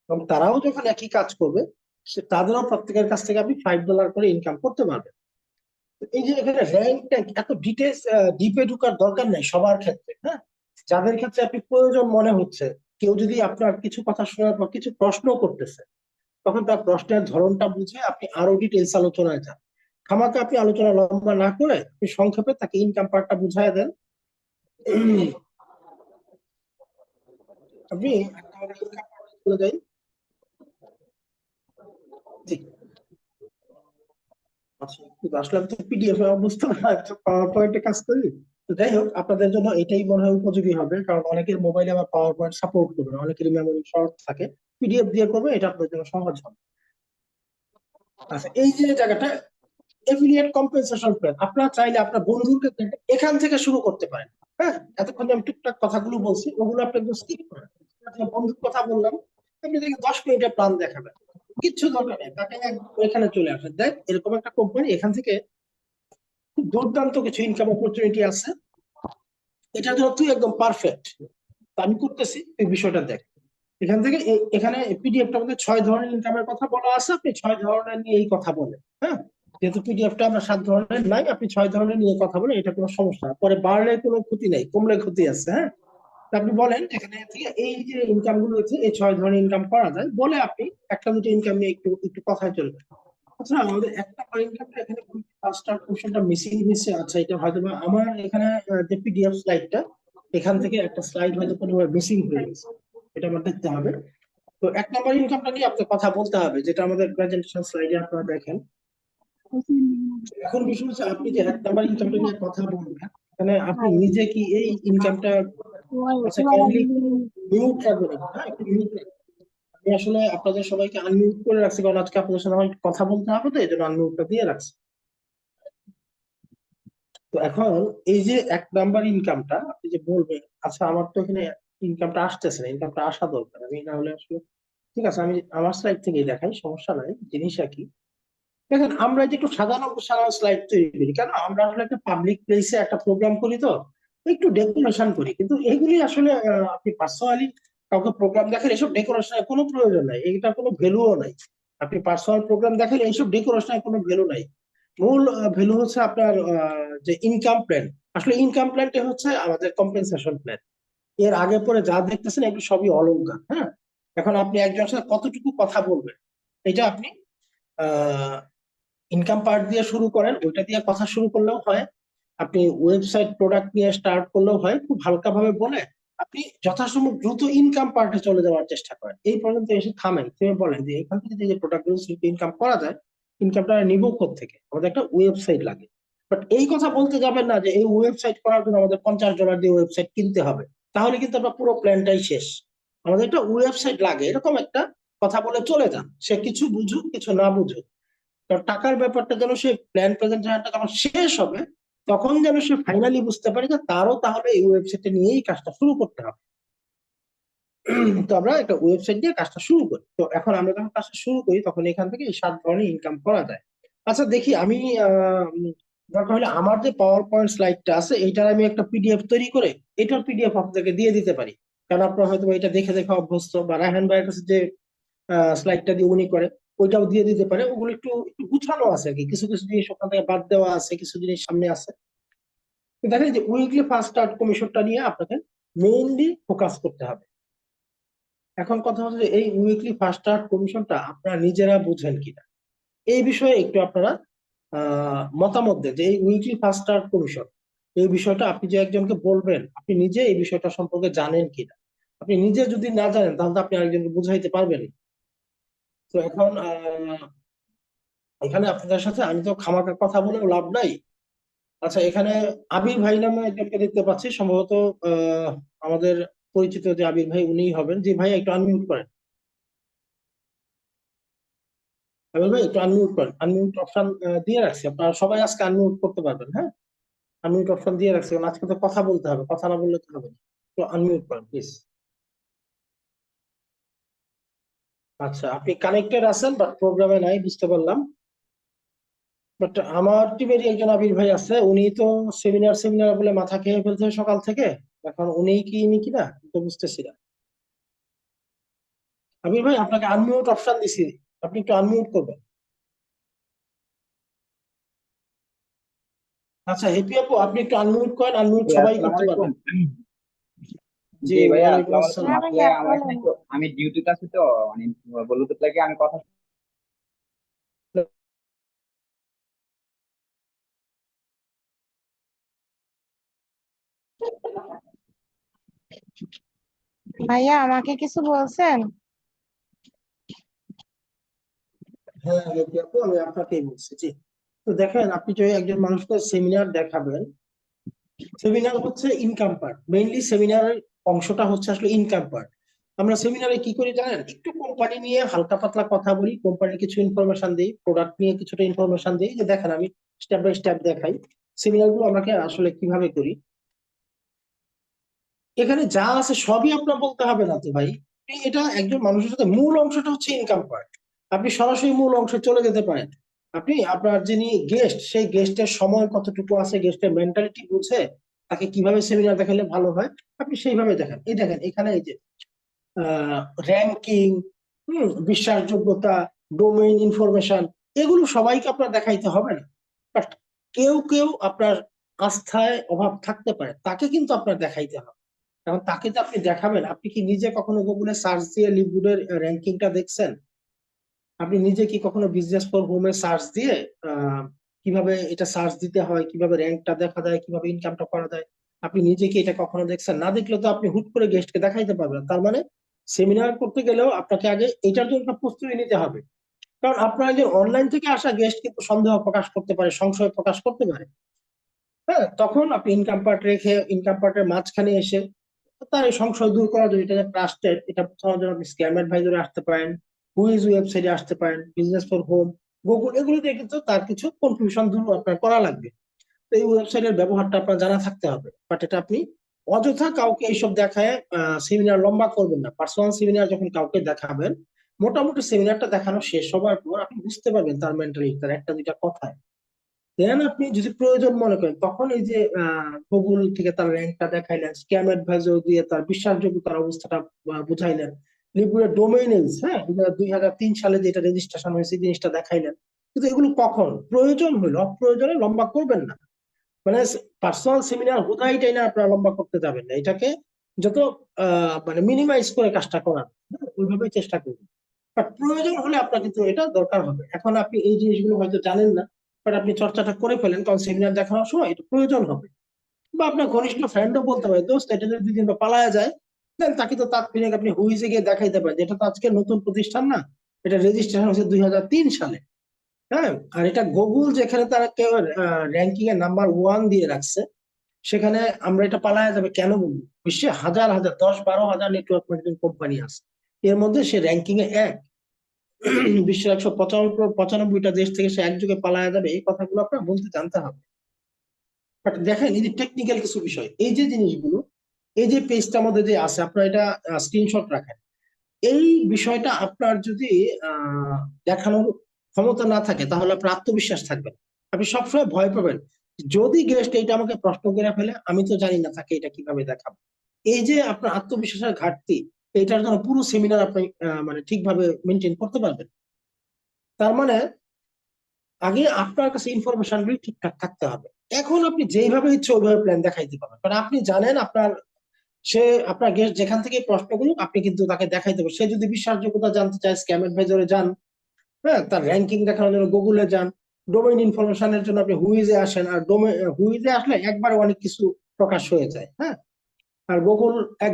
এবং তারাও যখন একই কাজ করবে, তাদেরও প্রত্যেকের কাছ থেকে আপনি $5 করে ইনকাম করতে পারবেন। তো এই যে এখানে র্যাঙ্ক ট্যাঙ্ক এত ডিটেলস ডিপে ঢোকার দরকার নেই সবার ক্ষেত্রে। হ্যাঁ, যাদের ক্ষেত্রে আপনি প্রয়োজন মনে হচ্ছে, কেউ যদি আপনার কিছু কথা শোনার পর কিছু প্রশ্ন করতেছে, তখন তার প্রশ্নের ধরনটা বুঝে আপনি আরো ডিটেলস আলোচনায় যান। খামাকে আপনি আলোচনা লম্বা না করে আপনি সংক্ষেপে তাকে ইনকাম পার্টটা বুঝাই দেন। আপনি একেবারে ইনকাম পার্টে চলে যাই। জি, আচ্ছা, কিন্তু আসলে আমি তো পিডিএফ বুঝতে না, পাওয়ার পয়েন্টে কাজ করি। তো যাই হোক, আপনাদের জন্য এটাই মনে হয় উপযোগী হবে, কারণ অনেকের মোবাইলে আবার পাওয়ার পয়েন্ট সাপোর্ট করবে না, অনেকের মেমোরি শর্ট থাকে, পিডিএফ দিয়ে করবে, এটা আপনাদের জন্য সহজ হবে। আচ্ছা, এই যে জায়গাটা এফিলিয়েট কম্পেনসেশন প্ল্যান, আপনারা চাইলে আপনার বন্ধুকে এখান থেকে শুরু করতে পারেন। হ্যাঁ, এতক্ষণ যে আমি টুকটাক কথাগুলো বলছি ওগুলো আপনি একদম স্কিপ করেন, বন্ধুর কথা বললাম, আপনি দেখে 10 মিনিটের প্ল্যান দেখাবেন, কিচ্ছু দরকার নেই, তাকে এখানে চলে আসেন, দেখ এরকম একটা কোম্পানি, এখান থেকে খুব দুর্দান্ত কিছু ইনকাম অপরচুনিটি আছে, এটার জন্য তুই একদম পারফেক্ট, আমি করতেছি, তুই বিষয়টা দেখ। এখান থেকে এখানে পিডিএফটার মধ্যে 6 ধরনের ইনকামের কথা বলা আছে, আপনি 6 ধরনের নিয়ে এই কথা বলেন, হ্যাঁ, যেহেতু পিডিএফটা আমরা 7 ধরনের নাই, আপনি 6 ধরনের নিয়ে কথা বলেন, এটা কোনো সমস্যা না। পরে বাড়লে কোনো ক্ষতি নাই, কমলে ক্ষতি আছে, হ্যাঁ। তো আপনি বলেন এখানে থেকে এই যে ইনকাম গুলো হচ্ছে, এই 6 ধরনের ইনকাম করা যায় বলে আপনি একটা দুটো ইনকাম নিয়ে একটু একটু কথায় চলবে। আচ্ছা, আমাদের একটা ইনকামটা এখানে ফার্স্ট কোশ্চেনটা মিসিং হয়েছে, আচ্ছা এটা হয়তো বা আমার এখানে যে পিডিএফ স্লাইডটা, এখান থেকে একটা স্লাইড হয়তো কোনোভাবে মিসিং হয়ে গেছে, এটা আমার দেখতে হবে। তো 1 নম্বর ইনকামটা নিয়ে আপনার কথা বলতে হবে, যেটা আমাদের প্রেজেন্টেশন স্লাইডে আপনারা দেখেন। এখন বিষয় হচ্ছে, আপনি যে 1 নম্বর ইনকামটা নিয়ে কথা বলবেন, এখানে আপনি নিজে কি এই ইনকামটা, আচ্ছা কাইন্ডলি মিউট রাখবেন, হ্যাঁ একটু মিউট রাখবেন। আমি আসলে আপনাদের সবাইকে আনমিউট করে রাখছি, কারণ আজকে আপনাদের সাথে আমার কথা বলতে হবে, তো এই জন্য আনমিউটটা দিয়ে রাখছি। তো এখন এই যে 1 নম্বর ইনকামটা আপনি যে বলবেন, আচ্ছা আমার তো এখানে ইনকামটা আসতেছে না, ইনকামটা আসা দরকার, আমি না হলে আসলে, ঠিক আছে আমি আমার সাইড থেকেই দেখাই, সমস্যা নাই, জিনিসটা কি দেখেন, আমরা যে একটু সাধারণ সাধারণ স্লাইড তৈরি করি, কেন আমরা আসলে একটা পাবলিক প্লেসে একটা প্রোগ্রাম করি, তো একটু ডেকোরেশন করি, কিন্তু এগুলি আসলে আপনি পার্সোনালি কাউকে প্রোগ্রাম দেখেন, এসব ডেকোরেশনের কোনো প্রয়োজন নাই, এটা কোনো ভ্যালুও নাই। আপনি পার্সোনাল প্রোগ্রাম দেখেন, এইসব ডেকোরেশনের কোনো ভ্যালু নাই। মূল ভ্যালু হচ্ছে আপনার যে ইনকাম প্ল্যান, আসলে ইনকাম প্ল্যানটা হচ্ছে আমাদের কম্পেনসেশন প্ল্যান। এর আগে পরে যা দেখতেছেন এগুলো সবই অলংকার, হ্যাঁ। এখন আপনি একজনের সাথে কতটুকু কথা বলবেন, এটা আপনি ইনকাম পার্ট দিয়ে শুরু করেন, ওইটা দিয়ে কথা শুরু করলেও হয়, আপনি ওয়েবসাইট প্রোডাক্ট নিয়ে স্টার্ট করলেও হয়, খুব হালকা ভাবে বলে আপনি যথাসম্ভব দ্রুত ইনকাম পার্টে চলে যাওয়ার চেষ্টা করেন, এই পর্যন্ত এসে থামেন, তুমি বলেন যে এখান থেকে যে প্রোডাক্ট গুলো ইনকাম করা যায়, ইনকামটা নিব থেকে, আমাদের একটা ওয়েবসাইট লাগে। বাট এই কথা বলতে যাবেন না যে এই ওয়েবসাইট করার জন্য আমাদের $50 দিয়ে ওয়েবসাইট কিনতে হবে, তাহলে কিন্তু আপনার পুরো প্ল্যানটাই শেষ। আমাদের একটা ওয়েবসাইট লাগে, এরকম একটা কথা বলে চলে যান, সে কিছু বুঝুক কিছু না বুঝুক, কারণ টাকার ব্যাপারটা যেন সে প্ল্যান প্রেজেন্টেশনটা যখন শেষ হবে, তখন যেন সে ফাইনালি বুঝতে পারে যে তারও তাহলে এই ওয়েবসাইটে নিয়েই কাজটা শুরু করতে হবে। তো আমরা একটা ওয়েবসাইট দিয়ে কাজটা শুরু করি, তো এখন আমরা যখন কাজটা শুরু করি, তখন এখান থেকে এই 7 ধরনের ইনকাম করা যায়। আচ্ছা দেখি আমি দরকার হলে আমার যে পাওয়ার পয়েন্ট স্লাইডটা আছে, এইটার আমি একটা পিডিএফ তৈরি করে এটার পিডিএফ আপনাদেরকে দিয়ে দিতে পারি, কারণ আপনারা হয়তো এটা দেখে দেখে অভ্যস্ত, বা রায়হান ভাইয়ের কাছে যে স্লাইডটা দিয়ে উনি করে, ওইটাও দিয়ে দিতে পারে, ওগুলো একটু একটু গুছানো আছে আর কি, কিছু কিছু জিনিস ওখান থেকে বাদ দেওয়া আছে, কিছু জিনিস সামনে আছে। তো দেখেন যে উইকলি ফার্স্ট স্টার্ট কমিশনটা নিয়ে আপনাকে মেইনলি ফোকাস করতে হবে। এখন কথা হচ্ছে যে এই উইকলি ফার্স্ট স্টার্ট কমিশনটা আপনারা নিজেরা বুঝেন কিনা, এই বিষয়ে একটু আপনারা মতামত দেন, যে এই উইকলি ফার্স্ট স্টার্ট কমিশন, এই বিষয়টা আপনি যে একজনকে বলবেন, আপনি নিজে এই বিষয়টা সম্পর্কে জানেন কিনা। আপনি নিজে যদি না জানেন, তাহলে তো আপনি আরেকজনকে বুঝাইতে পারবেন না। তো এখন এখানে আপনাদের সাথে আমি তো খামাখা কথা বলে লাভ নাই। আচ্ছা, এখানে আবির ভাই নামে একজনকে দেখতে পাচ্ছি, সম্ভবত আমাদের পরিচিত যে আবির ভাই উনিই হবেন, যে ভাই একটু আনমিউট করেন, আবির ভাই একটু আনমিউট করেন, আনমিউট অপশন দিয়ে রাখছি, আপনারা সবাই আজকে আনমিউট করতে পারবেন, হ্যাঁ, আনমিউট অপশন দিয়ে রাখছি, কারণ আজকে তো কথা বলতে হবে, কথা না বললে তো হবে না। তো আনমিউট করেন প্লিজ। আচ্ছা, আপনি কানেক্টেড আছেন বাট প্রোগ্রামে নাই, বুঝতে পারলাম। বাট আমার টিমেরই একজন আবির ভাই আছে, উনি তো সেমিনার সেমিনার বলে মাথা খেয়ে ফেলছে সকাল থেকে, এখন উনি কি ইনি কিনা তো বুঝতেছি না। আবির ভাই আপনাকে আনমিউট অপশন দিছি, আপনি একটু আনমিউট করবেন। আচ্ছা হ্যাপি আপু, আপনি একটু আনমিউট করেন, আনমিউট জি, সবাই আসসালামু করতে আলাইকুম। পারবেন। জি, জি ভাইয়া, ওয়ালাইকুম আসসালামু আলাইকুম। আসসালাম। আসলে আমার এখানে একটু আমি ডিউটিতে আছি, তো মানে ব্লুটুথ লাগিয়ে আমি কথা ভাইয়া আমাকে কিছু বলছেন? হ্যাঁ হ্যাপি আপু, আমি আপনাকেই বলছি, জি। তো দেখেন, আপনি যদি একজন মানুষকে সেমিনার দেখাবেন, সেমিনার হচ্ছে ইনকাম পার্ট, মেইনলি সেমিনারের অংশটা হচ্ছে আসলে ইনকাম পার্ট। আমরা সেমিনারে কি করি জানেন, একটু কোম্পানি নিয়ে হালকা পাতলা কথা বলি, কোম্পানির কিছু ইনফরমেশন দিই, প্রোডাক্ট নিয়ে কিছুটা ইনফরমেশন দিই, যে দেখেন আমি স্টেপ বাই স্টেপ দেখাই সেমিনার গুলো আমরা আসলে কিভাবে করি। এখানে যা আছে সবই আপনার বলতে হবে না তো ভাই। এটা একজন মানুষের সাথে মূল অংশটা হচ্ছে ইনকাম পার্ট। আপনি সরাসরি মূল অংশে চলে যেতে পারেন। আপনি আপনার যিনি গেস্ট, সেই গেস্টের সময় কতটুকু আছে, গেস্টের মেন্টালিটি বুঝে তাকে কিভাবে সেমিনার দেখালে ভালো হয় আপনি সেইভাবে দেখেন। এই দেখেন এখানে এই যে র্যাঙ্কিং, বিশ্বাসযোগ্যতা, ডোমেইন ইনফরমেশন, এগুলো সবাইকে আপনার দেখাইতে হবে না। বাট কেউ কেউ আপনার আস্থায় অভাব থাকতে পারে, তাকে কিন্তু আপনার দেখাইতে হবে। এখন তাকে তো আপনি দেখাবেন, আপনি কি নিজে কখনো গুগলে সার্চ দিয়ে লিভগুডের র্যাঙ্কিংটা দেখছেন? আপনি নিজে কি কখনো বিজনেস ফর হোমে সার্চ দিয়ে কিভাবে এটা সার্চ দিতে হয়, কিভাবে র্যাঙ্কটা দেখা যায়, কিভাবে ইনকামটা করা যায়, আপনি নিজে কি এটা কখনো দেখছেন? না দেখলে তো আপনি হুট করে গেস্টকে দেখাইতে পারবেন। তার মানে সেমিনার করতে গেলেও আপনাকে আগে এটার জন্য একটা প্রস্তুতি নিতে হবে। কারণ আপনার যে অনলাইন থেকে আসা গেস্ট কিন্তু সন্দেহ প্রকাশ করতে পারে, সংশয় প্রকাশ করতে পারে। হ্যাঁ, তখন আপনি ইনকাম পার্ট রেখে ইনকাম পার্টের মাঝখানে এসে তার এই সংশয় দূর করার জন্য, এটা ট্রাস্টেড, এটা বোঝানোর জন্য আপনি স্ক্যাম অ্যাডভাইজরে আসতে পারেন, হুইজ ওয়েবসাইটে আসতে পারেন, বিজনেস ফর হোম, গুগল, এগুলো দিয়ে কিন্তু তার কিছু কনফিউশন দূর আপনার করা লাগবে। তো এই ওয়েবসাইটের ব্যবহারটা আপনার জানা থাকতে হবে। বাট এটা আপনি অযথা কাউকে এইসব দেখায় সেমিনার লম্বা করবেন না। পার্সোনাল সেমিনার যখন কাউকে দেখাবেন, মোটামুটি সেমিনারটা দেখানো শেষ হবার পর আপনি বুঝতে পারবেন তার মেন্টালিটি, তার একটা দুইটা কথায়। দেন আপনি যদি প্রয়োজন মনে করেন, তখন এই যে গুগল থেকে তার র্যাঙ্কটা দেখাইলেন, স্ক্যাম অ্যাডভাইজার দিয়ে তার বিশ্বাসযোগ্যতার অবস্থাটা বুঝাইলেন, লিপুরের ডোমেইনেন্স, হ্যাঁ, 2003 সালে যেটা রেজিস্ট্রেশন হয়েছে এই জিনিসটা দেখাইলেন। কিন্তু এগুলো কখন প্রয়োজন হইলো, অপ্রয়োজনে লম্বা করবেন না। মানে পার্সোনাল সেমিনার হুদাই না আপনারা লম্বা করতে যাবেন না, এটাকে যত মানে মিনিমাইজ করে কাজটা করার, ওইভাবেই চেষ্টা করবেন। বাট প্রয়োজন হলে আপনার কিন্তু এটা দরকার হবে। এখন আপনি এই জিনিসগুলো হয়তো জানেন না, বাট আপনি চর্চাটা করে ফেলেন, কারণ সেমিনার দেখানোর সময় এটা প্রয়োজন হবে। বা আপনার ঘনিষ্ঠ ফ্রেন্ডও বলতে পারে, দোস্ত এটা যদি 2 দিন পালায়া যায়, দেন তাকে তো তাৎক্ষণিক আপনি হুইজে গিয়ে দেখাইতে পারেন, এটা তো আজকে নতুন প্রতিষ্ঠান না, এটা রেজিস্ট্রেশন হয়েছে 2003 সালে। হ্যাঁ, আর এটা গুগল যেখানে তারা কেউ র্যাঙ্কিং এ নাম্বার 1 দিয়ে রাখছে, সেখানে আমরা এটা পালায়া যাবে কেন বলবো? বিশ্বে হাজার হাজার 10-12 হাজার নেটওয়ার্ক মার্কেটিং কোম্পানি আছে, এর মধ্যে সে র্যাঙ্কিং এ 1। বিশ্বের 195টা দেশ থেকে সে একযোগে পালায়া যাবে, এই কথাগুলো আপনার বলতে জানতে হবে। বাট দেখেন এই যে টেকনিক্যাল কিছু বিষয়, এই যে জিনিসগুলো, এই যে পেজটার মধ্যে যে আছে, আপনার এটা স্ক্রিনশট রাখেন। এই বিষয়টা আপনার যদি দেখানোর ক্ষমতা না থাকে, তাহলে আপনার আত্মবিশ্বাস থাকবে না। আপনি সবসময় ভয় পাবেন, যদি গেস্ট এটা আমাকে প্রশ্ন করে ফেলে, আমি তো জানি না তাকে এটা কিভাবে দেখাবো। এই যে আপনার আত্মবিশ্বাসের ঘাটতি, এটার জন্য পুরো সেমিনার আপনি মানে ঠিকভাবে মেনটেন করতে পারবেন। তার মানে আগে আপনার কাছে ইনফরমেশন গুলি ঠিকঠাক থাকতে হবে। এখন আপনি যেইভাবে ইচ্ছে ওইভাবে প্ল্যান দেখাইতে পারবেন, কারণ আপনি জানেন আপনার গেস্ট যেখান থেকে প্রশ্নগুলো আপনি কিন্তু তাকে দেখাইতে পারবেন। সে যদি বিশ্বাসযোগ্যতা জানতে চায়, স্ক্যাম অ্যাডভাইজরে যান, হ্যাঁ, তার র্যাঙ্কিং দেখানোর জন্য গুগলে যান, ডোমেইন ইনফরমেশনের জন্য আপনি হুইজে আসেন। আর হুইজে আসলে একবার অনেক কিছু প্রকাশ হয়ে যায়, হ্যাঁ। আর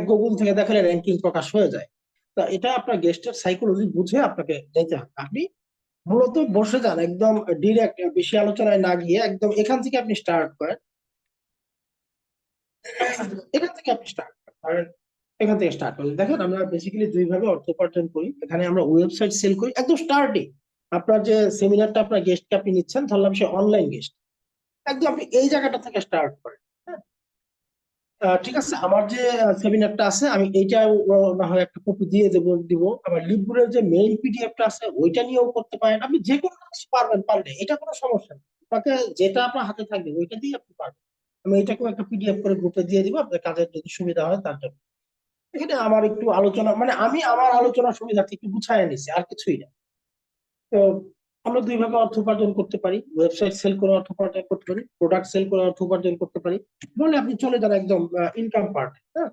গুগল থেকে দেখালে র্যাঙ্কিং প্রকাশ হয়ে যায়। তা এটা আপনার গেস্টের সাইকোলজি বুঝে আপনাকে যেতে হবে। আপনি মূলত বসে যান একদম ডিরেক্ট, বেশি আলোচনায় না গিয়ে একদম এখান থেকে আপনি স্টার্ট করেন। এখান থেকে আপনি স্টার্ট করেন, এখান থেকে স্টার্ট করেন। দেখেন আমরা বেসিক্যালি 2 ভাবে অর্থ উপার্জন করি। এখানে আমরা ওয়েবসাইট সেল করি একদম স্টার্টে। আপনার যে সেমিনারটা আপনার গেস্টকে আপনি নিচ্ছেন, ধরলাম সে অনলাইন গেস্ট, একদম আপনি এই জায়গাটা থেকে স্টার্ট করেন। হ্যাঁ, ঠিক আছে। আমার যে সেমিনারটা আছে, আমি এইটা না হয় একটা কপি দিয়ে দিব। আমার লিবগুলোর যে মেইন পিডিএফটা আছে ওইটা নিয়েও করতে পারেন। আপনি যে কোনো কিছু পারলে এটা কোনো সমস্যা নেই। আপনাকে যেটা আপনার হাতে থাকবে ওইটা দিয়ে আপনি পারবেন। আমি এটাকেও একটা পিডিএফ করে গ্রুপে দিয়ে দিব, আপনার কাজের যদি সুবিধা হয় তার জন্য। এখানে আমার একটু আলোচনা, মানে আমি আমার আলোচনা সুবিধার্থে একটু গুছায় নিছি, আর কিছুই না। তো আমরা 2 ভাবে অর্থ উপার্জন করতে পারি, ওয়েবসাইট সেল করে অর্থ উপার্জন করতে পারি, প্রোডাক্ট সেল করে অর্থ উপার্জন করতে পারি। বলে আপনি চলে যান একদম ইনকাম পার্ট। হ্যাঁ,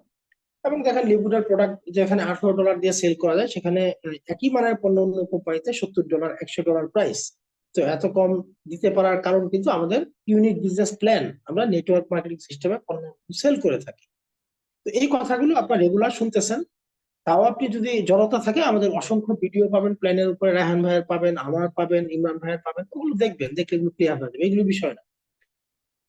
এবং দেখেন লিকুইডের প্রোডাক্ট যেখানে $18 দিয়ে সেল করা যায়, সেখানে একই মানের পণ্য অন্য কোম্পানিতে $70, $100 প্রাইস। তো এত কম দিতে পারার কারণ কিন্তু আমাদের ইউনিক বিজনেস প্ল্যান, আমরা নেটওয়ার্ক মার্কেটিং সিস্টেমে পণ্য সেল করে থাকি। তো এই কথাগুলো আপনার রেগুলার শুনতেছেন। তাও আপনি যদি জড়তা থাকে, আমাদের অসংখ্য ভিডিও পাবেন প্ল্যানের উপরে, রায়হান ভাইয়ের পাবেন, আমার পাবেন, ইমরান ভাইয়ের পাবেন, ওগুলো দেখবেন, দেখলে এগুলো ক্লিয়ার হয়ে যাবে। এগুলো বিষয় না।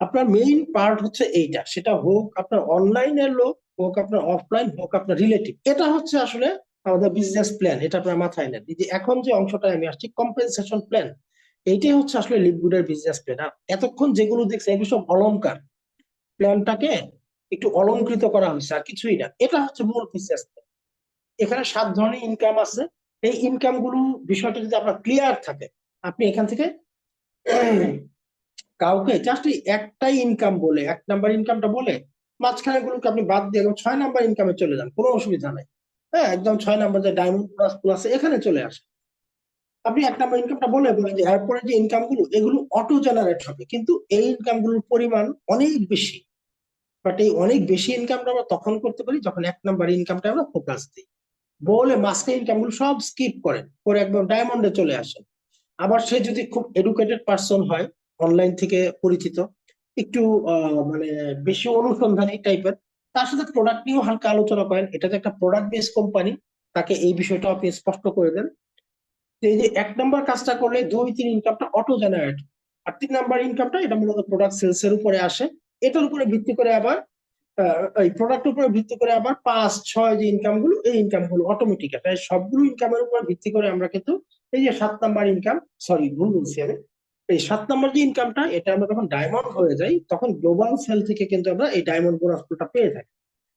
আপনার মেইন পার্ট হচ্ছে এইটা, সেটা হোক আপনার অনলাইনের লোক, হোক আপনার অফলাইন, হোক আপনার রিলেটিভ। এটা হচ্ছে আসলে আমাদের বিজনেস প্ল্যান। এটা আপনার মাথায় নেন। এই যে এখন যে অংশটা আমি আসছি, কম্পেনসেশন প্ল্যান, এইটাই হচ্ছে আসলে লিভগুডের বিজনেস প্ল্যান। আর এতক্ষণ যেগুলো দেখছেন এগুলো সব অলংকার। প্ল্যানটাকে একটু অলংকৃত করা হয়েছে, আর কিছুই না। এটা হচ্ছে মূল ফিচার্স। এখানে 7 ধরনের ইনকাম আছে। এই ইনকাম গুলো বিষয়টা যদি আপনার ক্লিয়ার থাকে, আপনি এখান থেকে কাউকে জাস্ট একটাই ইনকাম বলে, 1 নাম্বার ইনকামটা বলে মাঝখানে গুলোকে আপনি বাদ দিয়ে 6 নাম্বার ইনকামে চলে যান, কোনো অসুবিধা নাই। হ্যাঁ, একদম 6 নাম্বার যে ডায়মন্ড প্লাস প্লাস এখানে চলে আসে। আপনি 1 নাম্বার ইনকামটা বলে বলেন যে এরপরে যে ইনকাম গুলো এগুলো অটো জেনারেট হবে, কিন্তু এই ইনকাম গুলোর পরিমাণ অনেক বেশি। বাট এই অনেক বেশি ইনকামটা আমরা তখন করতে পারি যখন 1 নাম্বার ইনকামটা আমরা ফোকাস দিই। বলে মাঝখানে ইনকাম গুলো সব স্কিপ করেন, করে একদম ডায়মন্ডে চলে আসেন। আবার সে যদি খুব এডুকেটেড পার্সন হয়, অনলাইন থেকে পরিচিত, একটু মানে বেশি অনুসন্ধানী টাইপের, তার সাথে প্রোডাক্ট নিয়েও হালকা আলোচনা করেন। এটা যে একটা প্রোডাক্ট বেস কোম্পানি, তাকে এই বিষয়টা আপনি স্পষ্ট করে দেন। তো এই যে 1 নাম্বার কাজটা করলে 2, 3 ইনকামটা অটো জেনারেট, আর 3 নাম্বার ইনকামটা এটা মূলত প্রোডাক্ট সেলস এর উপরে আসে। এটার উপরে ভিত্তি করে আবার এই প্রোডাক্ট উপরে ভিত্তি করে আবার 5, 6 যে ইনকাম গুলো, এই ইনকাম গুলো অটোমেটিক। তাই সবগুলো ইনকামের উপর ভিত্তি করে আমরা কিন্তু এই যে 7 নাম্বার ইনকাম, সরি ভুল বলছি আমি, এই 7 নাম্বার যে ইনকামটা, এটা আমরা যখন ডায়মন্ড হয়ে যাই তখন গ্লোবাল সেল থেকে কিন্তু আমরা এই ডায়মন্ড বোনাসটা পেয়ে থাকি।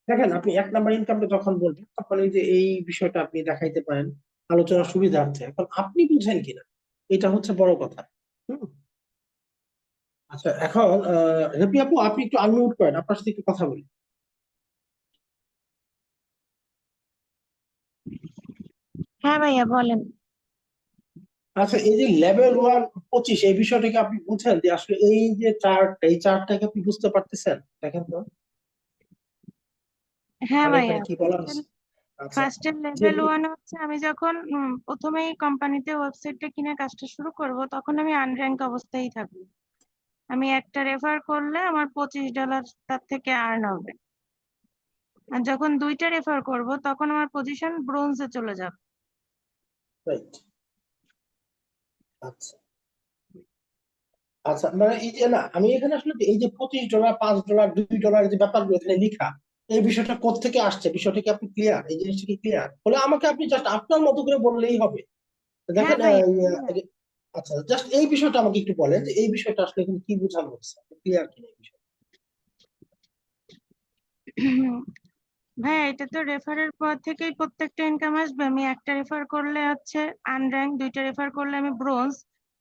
দেখেন, আপনি 1 নাম্বার ইনকামটা যখন বলবেন তখন এই যে এই বিষয়টা আপনি দেখাইতে পারেন আলোচনার সুবিধার্থে। এখন আপনি বুঝেন কিনা, এটা হচ্ছে বড় কথা। হুম। আচ্ছা, এখন রেপি আপু, আপনি একটু আনমিউট করেন, আপনার সাথে একটু কথা বলি। হ্যাঁ ভাইয়া বলেন। আচ্ছা, এই যে লেভেল 1 25, এই বিষয়টাকে আপনি বুঝেন যে আসলে এই যে চার্ট, এই চার্টটাকে আপনি বুঝতে পারতেছেন? দেখেন তো, হ্যাঁ মানে ভাইয়া, এখানে কি বলা আছে? আচ্ছা, ফার্স্টের যে লেভেল 1 হচ্ছে আমি যখন প্রথমেই কোম্পানিতে ওয়েবসাইটটা কিনে কাজটা শুরু করব, তখন আমি আনর্যাঙ্ক অবস্থায় থাকবো। আমি একটা রেফার করলে আমার $25 তার থেকে আর্ন হবে। আর যখন 2টা রেফার করব তখন আমার পজিশন ব্রোঞ্জে চলে যাবে। রাইট। আচ্ছা আচ্ছা, মানে এই যে না, আমি এখানে আসলে এই যে $25, $5, $2 যে ব্যাপারগুলো এখানে লেখা, এই বিষয়টা কোত্থেকে আসছে, বিষয়টা কি আপনি ক্লিয়ার? এই জিনিসটা কি ক্লিয়ার হলে আমাকে আপনি জাস্ট আপনার মতো করে বললেই হবে। হ্যাঁ দেখেন ভাইয়া। আচ্ছা, জাস্ট এই বিষয়টা আমাকে একটু বলেন যে এই বিষয়টা আসলে এখানে কি বোঝানো হচ্ছে, ক্লিয়ার কিনা এই বিষয়? ভাইয়া, এটা তো রেফারের পর থেকেই প্রত্যেকটা ইনকাম আসবে। আমি একটা রেফার করলে হচ্ছে আনর্যাঙ্ক, 2টা রেফার করলে আমি ব্রোঞ্জ,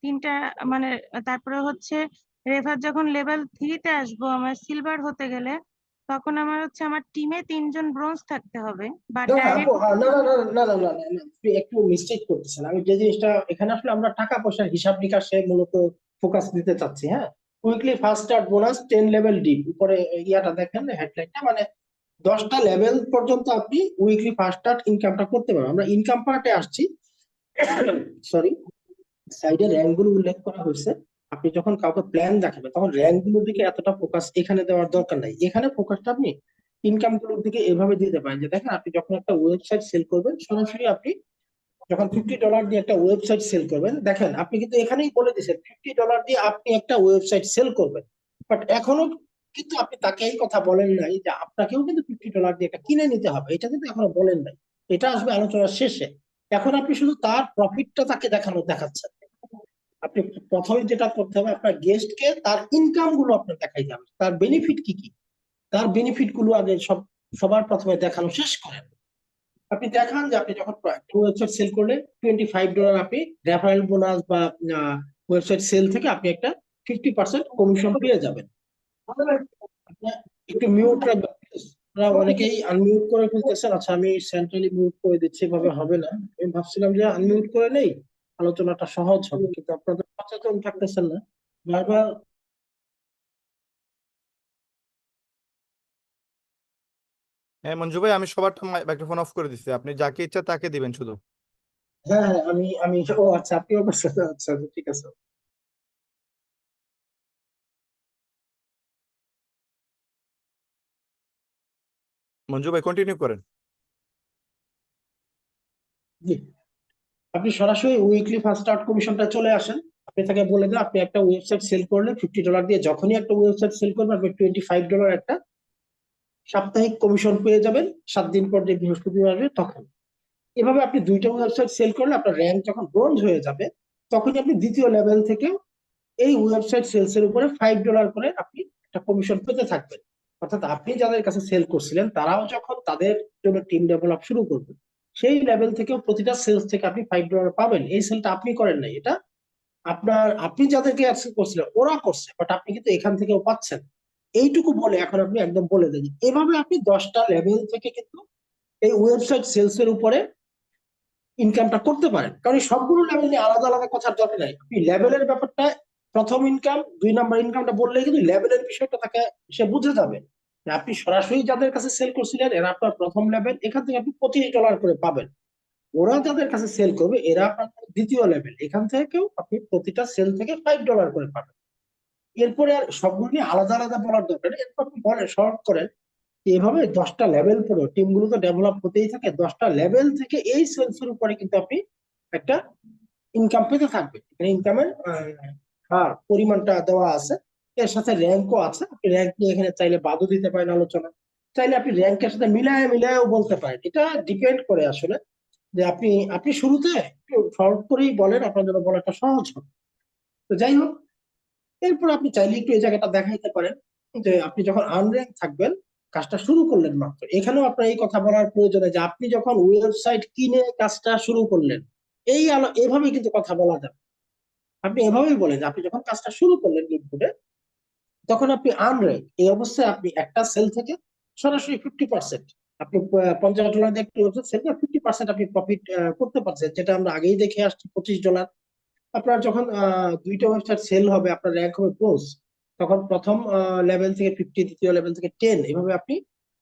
3টা মানে তারপরে হচ্ছে রেফার যখন লেভেল 3-তে আসবো, আমার সিলভার হতে গেলে তখন আমার হচ্ছে আমার টিমে 3জন ব্রোঞ্জ থাকতে হবে বা না আপু, ডাইরেক্ট। না না না না না না না না, আপনি একটু মিস্টেক করতেছেন। আমি যে জিনিসটা এখানে আসলে আমরা টাকা পয়সার হিসাব নিকাশে মূলত ফোকাস দিতে চাচ্ছি। হ্যাঁ, weekly first start bonus 10 level deep, উপরে ইয়াটা দেখেন, হেডলাইনটা, মানে 10টা লেভেল পর্যন্ত আপনি উইকলি ফার্স্ট স্টার্ট ইনকামটা করতে পারবেন। আমরা ইনকাম পার্টে আসছি। সরি, সাইডে র্যাঙ্ক গুলো উল্লেখ করা হয়েছে। আপনি যখন কাউকে প্ল্যান দেখাবেন তখন র্যাঙ্ক গুলোর দিকে এতটা ফোকাস এখানে দেওয়ার দরকার নাই। এখানে ফোকাসটা আপনি ইনকাম গুলোর দিকে এভাবে দিতে পারেন যে দেখেন, আপনি যখন একটা ওয়েবসাইট সেল করবেন, সরাসরি আপনি যখন $50 দিয়ে একটা ওয়েবসাইট সেল করবেন, দেখেন আপনি কিন্তু এখানেই বলে দিচ্ছেন $50 দিয়ে আপনি একটা ওয়েবসাইট সেল করবেন। বাট এখনো কিন্তু আপনি তাকে এই কথা বলেন নাই যে আপনাকেও কিন্তু $50 দিয়ে একটা কিনে নিতে হবে, এটা কিন্তু এখনো বলেন নাই। এটা আসবে আলোচনার শেষে। এখন আপনি শুধু তার প্রফিটটা তাকে দেখাচ্ছেন। আপনি প্রথমে যেটা করতে হবে, আপনার গেস্টকে তার ইনকাম গুলো আপনার দেখাইতে হবে, তার বেনিফিট কি কি, তার বেনিফিট গুলো আগে সবার প্রথমে দেখানো শেষ করেন। আপনি দেখান যে আপনি যখন ওয়েবসাইট সেল করলে $25 আপনি রেফারেল বোনাস বা ওয়েবসাইট সেল থেকে আপনি একটা 50% কমিশন পেয়ে যাবেন। আপনি একটু মিউট রাখবেন please। আপনারা অনেকেই আনমিউট করে ফেলতেছেন। আচ্ছা, আমি সেন্ট্রালি মিউট করে দিচ্ছি, এভাবে হবে না। আমি ভাবছিলাম যে আনমিউট করে নেই, আলোচনাটা সহজ হবে, কিন্তু আপনারা সচেতন থাকতেছেন না বারবার। হ্যাঁ মঞ্জু ভাই, আমি সবারটা মাইক্রোফোন অফ করে দিচ্ছি, আপনি যাকে ইচ্ছা তাকে দিবেন শুধু। হ্যাঁ হ্যাঁ, আমি ও আচ্ছা, আপনিও করছেন, আচ্ছা আচ্ছা, ঠিক আছে। মঞ্জু ভাই কন্টিনিউ করেন। জি, আপনি সরাসরি উইকলি ফার্স্ট স্টার্ট কমিশনটা চলে আসেন। আপনি তাকে বলে দেন আপনি একটা ওয়েবসাইট সেল করলে $50 দিয়ে, যখনই একটা ওয়েবসাইট সেল করবেন আপনি $25 একটা সাপ্তাহিক কমিশন পেয়ে যাবেন। 7 দিন পর যে বৃহস্পতিবার আসবে তখন। এভাবে আপনি 2টা ওয়েবসাইট সেল করলে আপনার র্যাঙ্ক যখন ব্রোঞ্জ হয়ে যাবে, তখনই আপনি দ্বিতীয় লেভেল থেকে এই ওয়েবসাইট সেলস এর উপরে $5 করে আপনি একটা কমিশন পেতে থাকবেন। অর্থাৎ আপনি যাদের কাছে সেল করছিলেন তারাও যখন তাদের জন্য টিম ডেভেলপ শুরু করবে, সেই লেভেল থেকেও প্রতিটা সেলস থেকে আপনি $5 পাবেন। এই সেলটা আপনি করেন নাই, এটা আপনি যাদেরকে অ্যাক্সেস করছিলেন ওরা করছে, বাট আপনি কিন্তু এখান থেকেও পাচ্ছেন। এইটুকু বলে এখন আপনি একদম বলে দেন, এভাবে আপনি 10টা লেভেল থেকে কিন্তু এই ওয়েবসাইট সেলস এর উপরে ইনকামটা করতে পারেন। কারণ এই সবগুলো লেভেল নিয়ে আলাদা আলাদা কথার দরকার নাই, আপনি লেভেলের ব্যাপারটা, প্রথম ইনকাম 2 নাম্বার ইনকামটা বললেই কিন্তু লেভেলের বিষয়টা তাকে সে বুঝে যাবে। যে আপনি সরাসরি যাদের কাছে সেল করছিলেন এরা আপনার প্রথম লেভেল, এখান থেকে আপনি $25 করে পাবেন। ওরা যাদের কাছে সেল করবে এরা আপনার দ্বিতীয় লেভেল, এখান থেকেও আপনি প্রতিটা সেল থেকে $5 করে পাবেন। এরপরে আর সবগুলো নিয়ে আলাদা আলাদা বলার দরকার নেই, এরপর আপনি বলেন শর্ট করেন এভাবে 10টা লেভেল পরে টিমগুলো তো ডেভেলপ হতেই থাকে, 10টা লেভেল থেকে এই সেলস এর উপরে কিন্তু আপনি একটা ইনকাম পেতে থাকবেন। এখানে ইনকামের পরিমাণটা দেওয়া আছে, এর সাথে র্যাঙ্কও আছে। আপনি র্যাঙ্ক নিয়ে এখানে চাইলে বাদও দিতে পারেন আলোচনা, চাইলে আপনি র্যাঙ্কের সাথে মিলায় মিলায়ও বলতে পারেন। এটা ডিপেন্ড করে আসলে যে আপনি শুরুতে একটু শর্ট করেই বলেন, আপনার জন্য বলাটা সহজ হবে। তো যাই হোক, এরপর আপনি চাইলে একটু এই জায়গাটা দেখাইতে পারেন যে আপনি যখন আনর্যাঙ্ক থাকবেন, কাজটা শুরু করলেন মাত্র, এখানেও আপনার এই কথা বলার প্রয়োজন যে আপনি যখন ওয়েবসাইট কিনে কাজটা শুরু করলেন, এভাবেই কিন্তু কথা বলা যাবে। আপনি এভাবেই বলেন যে আপনি যখন কাজটা শুরু করলেন লিঙ্কডইনে, তখন আপনি আনর্যাঙ্ক, এই অবস্থায় আপনি একটা সেল থেকে সরাসরি 50%, আপনি $50 দিয়ে একটি ওয়েবসাইট সেল করে 50% আপনি প্রফিট করতে পারছেন, যেটা আমরা আগেই দেখে আসছি $25। আপনার যখন 2টা ওয়েবসাইট সেল হবে, আপনার র্যাঙ্ক হবে ব্রোঞ্জ, তখন প্রথম লেভেল থেকে 50, দ্বিতীয় লেভেল থেকে 10, এভাবে আপনি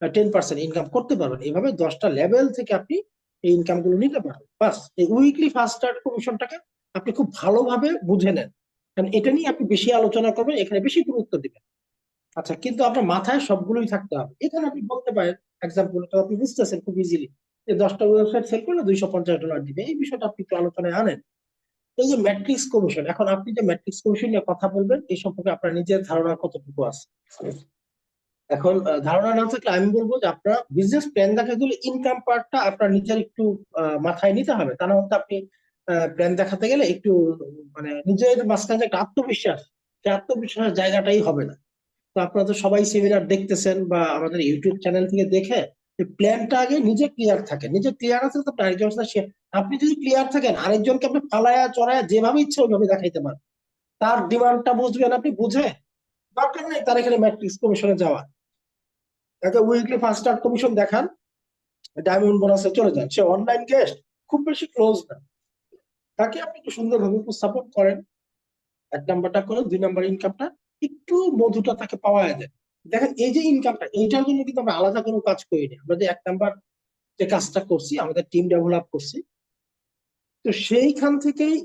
10% ইনকাম করতে পারবেন। এভাবে 10টা লেভেল থেকে আপনি এই ইনকাম গুলো নিতে পারবেন। বাস এই উইকলি ফার্স্ট স্টার্ট কমিশনটাকে আপনি খুব ভালোভাবে বুঝে নেন, কারণ এটা নিয়ে আপনি বেশি আলোচনা করবেন, এখানে বেশি গুরুত্ব দিবেন। আচ্ছা, কিন্তু আপনার মাথায় সবগুলোই থাকতে হবে। এখানে আপনি বলতে পারেন এক্সাম্পল, আপনি বুঝতেছেন খুব ইজিলি যে 10টা ওয়েবসাইট সেল করলে $250 দিবে, এই বিষয়টা আপনি একটু আলোচনায় আনেন। এই যে ম্যাট্রিক্স কমিশন, এখন আপনি যে ম্যাট্রিক্স কমিশন নিয়ে কথা বলবেন এই সম্পর্কে আপনার নিজের ধারণা কতটুকু আছে? এখন ধারণা না থাকলে আমি বলবো যে আপনার বিজনেস প্ল্যান দেখা গেলে ইনকাম পার্টটা আপনার নিজের একটু মাথায় নিতে হবে, তা না হলে আপনি প্ল্যান দেখাতে গেলে একটু মানে নিজের মাঝখানে যে একটা আত্মবিশ্বাস, সেই আত্মবিশ্বাসের জায়গাটাই হবে না। তো আপনারা তো সবাই সেমিনার দেখতেছেন বা আমাদের ইউটিউব চ্যানেল থেকে দেখে, প্ল্যানটা আগে নিজে ক্লিয়ার থাকে, নিজে ক্লিয়ার আছে তো আরেকজনের সাথে আপনি যদি ক্লিয়ার থাকেন, আরেকজনকে আপনি ফালায়া চড়ায়া যেভাবে ইচ্ছে ওইভাবে দেখাইতে পারেন। তার ডিমান্ডটা বুঝবেন, আপনি বুঝে দরকার নেই তার এখানে ম্যাট্রিক্স কমিশনে যাওয়া, তাকে উইকলি ফার্স্ট স্টার্ট কমিশন দেখান, ডায়মন্ড বোনাসে চলে যান। সে অনলাইন গেস্ট, খুব বেশি ক্লোজ না, তাকে আপনি একটু সুন্দরভাবে উপস্থাপন করেন, 1 নাম্বারটা করে 2 নাম্বার ইনকামটা একটু মধুটা তাকে পাওয়া যায়। দেখেন এই যে ইনকামটা, এইটার জন্য কিন্তু আমরা আলাদা কোনো কাজ করিনি, আমরা যে 1 নাম্বার যে কাজটা করছি, আমাদের টিম ডেভেলপ করছি, তো সেইখান থেকেই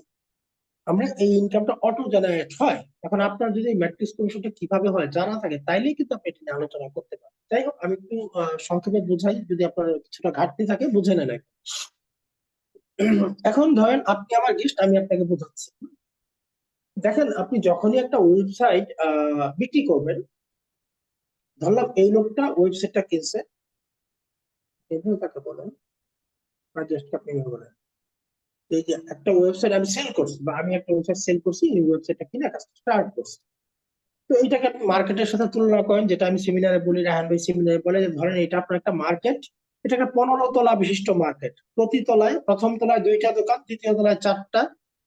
আমরা এই ইনকামটা অটো জেনারেট হয়। এখন আপনার যদি ম্যাট্রিক্স কমিশনটা কিভাবে হয় জানা থাকে, তাইলেই কিন্তু আপনি এটা নিয়ে আলোচনা করতে পারেন। যাই হোক, আমি একটু সংক্ষেপে বুঝাই, যদি আপনার কিছুটা ঘাটতি থাকে বুঝে নেন। এখন ধরেন আপনি আমার গেস্ট, আমি আপনাকে বোঝাচ্ছি। দেখেন আপনি যখনই একটা ওয়েবসাইট বিক্রি করবেন, ধরলাম এই লোকটা ওয়েবসাইটটা কিনছে, এভাবে তাকে বলেন বা গেস্টকে আপনি এভাবে বলেন এই যে একটা ওয়েবসাইট আমি সেল করছি, বা আমি একটা ওয়েবসাইট সেল করছি, এই ওয়েবসাইটটা কিনে কাজটা স্টার্ট করছি। তো এইটাকে আপনি মার্কেটের সাথে তুলনা করেন, যেটা আমি সেমিনারে বলি, রাহান ভাই সেমিনারে বলে যে ধরেন এটা আপনার একটা মার্কেট, এটা একটা 15 তলা বিশিষ্ট মার্কেট, প্রতি তলায়, প্রথম তলায় 2টা দোকান, দ্বিতীয় তলায় 4টা,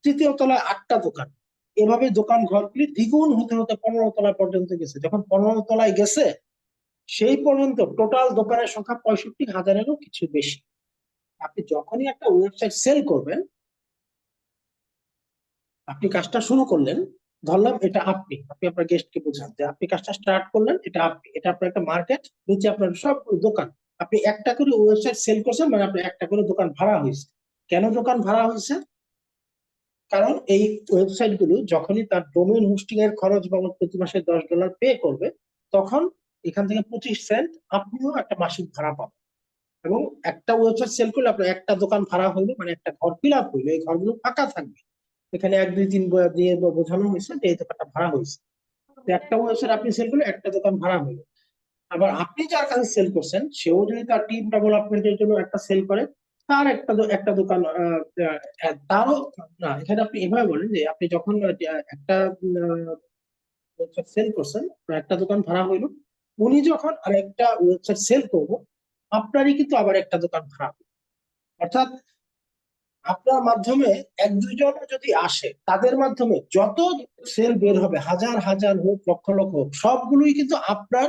তৃতীয় তলায় 8টা দোকান, এভাবে দোকান ঘরগুলি দ্বিগুণ হতে হতে 15 তলা পর্যন্ত গেছে। যখন 15 তলায় গেছে, সেই পর্যন্ত টোটাল দোকানের সংখ্যা 65,000-এরও কিছু বেশি। আপনি যখনই একটা ওয়েবসাইট সেল করবেন, আপনি কাজটা শুরু করলেন, ধরলাম এটা আপনি আপনার গেস্টকে বোঝান যে আপনি কাজটা স্টার্ট করলেন, এটা আপনার একটা মার্কেট, নিচে আপনার সব দোকান, আপনি একটা করে ওয়েবসাইট সেল করছেন, মানে আপনার একটা করে দোকান ভাড়া হয়েছে। কেন দোকান ভাড়া হয়েছে? কারণ এই ওয়েবসাইট গুলো যখনই তার ডোমেইন হোস্টিং এর খরচ বাবদ প্রতি মাসে $10 পে করবে, তখন এখান থেকে 25 সেন্ট আপনিও একটা মাসিক ভাড়া পাবেন। এবং একটা ওয়েবসাইট সেল করলে আপনার একটা দোকান ভাড়া হইলো, মানে একটা ঘর ফিল আপ হইলো, এই ঘরগুলো ফাঁকা থাকবে, এখানে 1, 2, 3 দিয়ে বোঝানো হয়েছে যে এই দোকানটা ভাড়া হয়েছে। একটা ওয়েবসাইট আপনি সেল করলে একটা দোকান ভাড়া হলো। আবার আপনি যার কাছে সেল করছেন, সেও যদি তার টিম ডেভেলপমেন্টের জন্য একটা সেল করে, তার একটা দোকান তারও না, এখানে আপনি এভাবে বলেন যে আপনি যখন একটা সেল করছেন, একটা দোকান ভাড়া হইলো, উনি যখন আরেকটা ওয়েবসাইট সেল করবো, আপনারই কিন্তু আবার একটা দোকান খারাপ। অর্থাৎ আপনার মাধ্যমে এক দুইজন যদি আসে, তাদের মাধ্যমে যত সেল বের হবে, হাজার হাজার হোক, লক্ষ লক্ষ হোক, সবগুলোই কিন্তু আপনার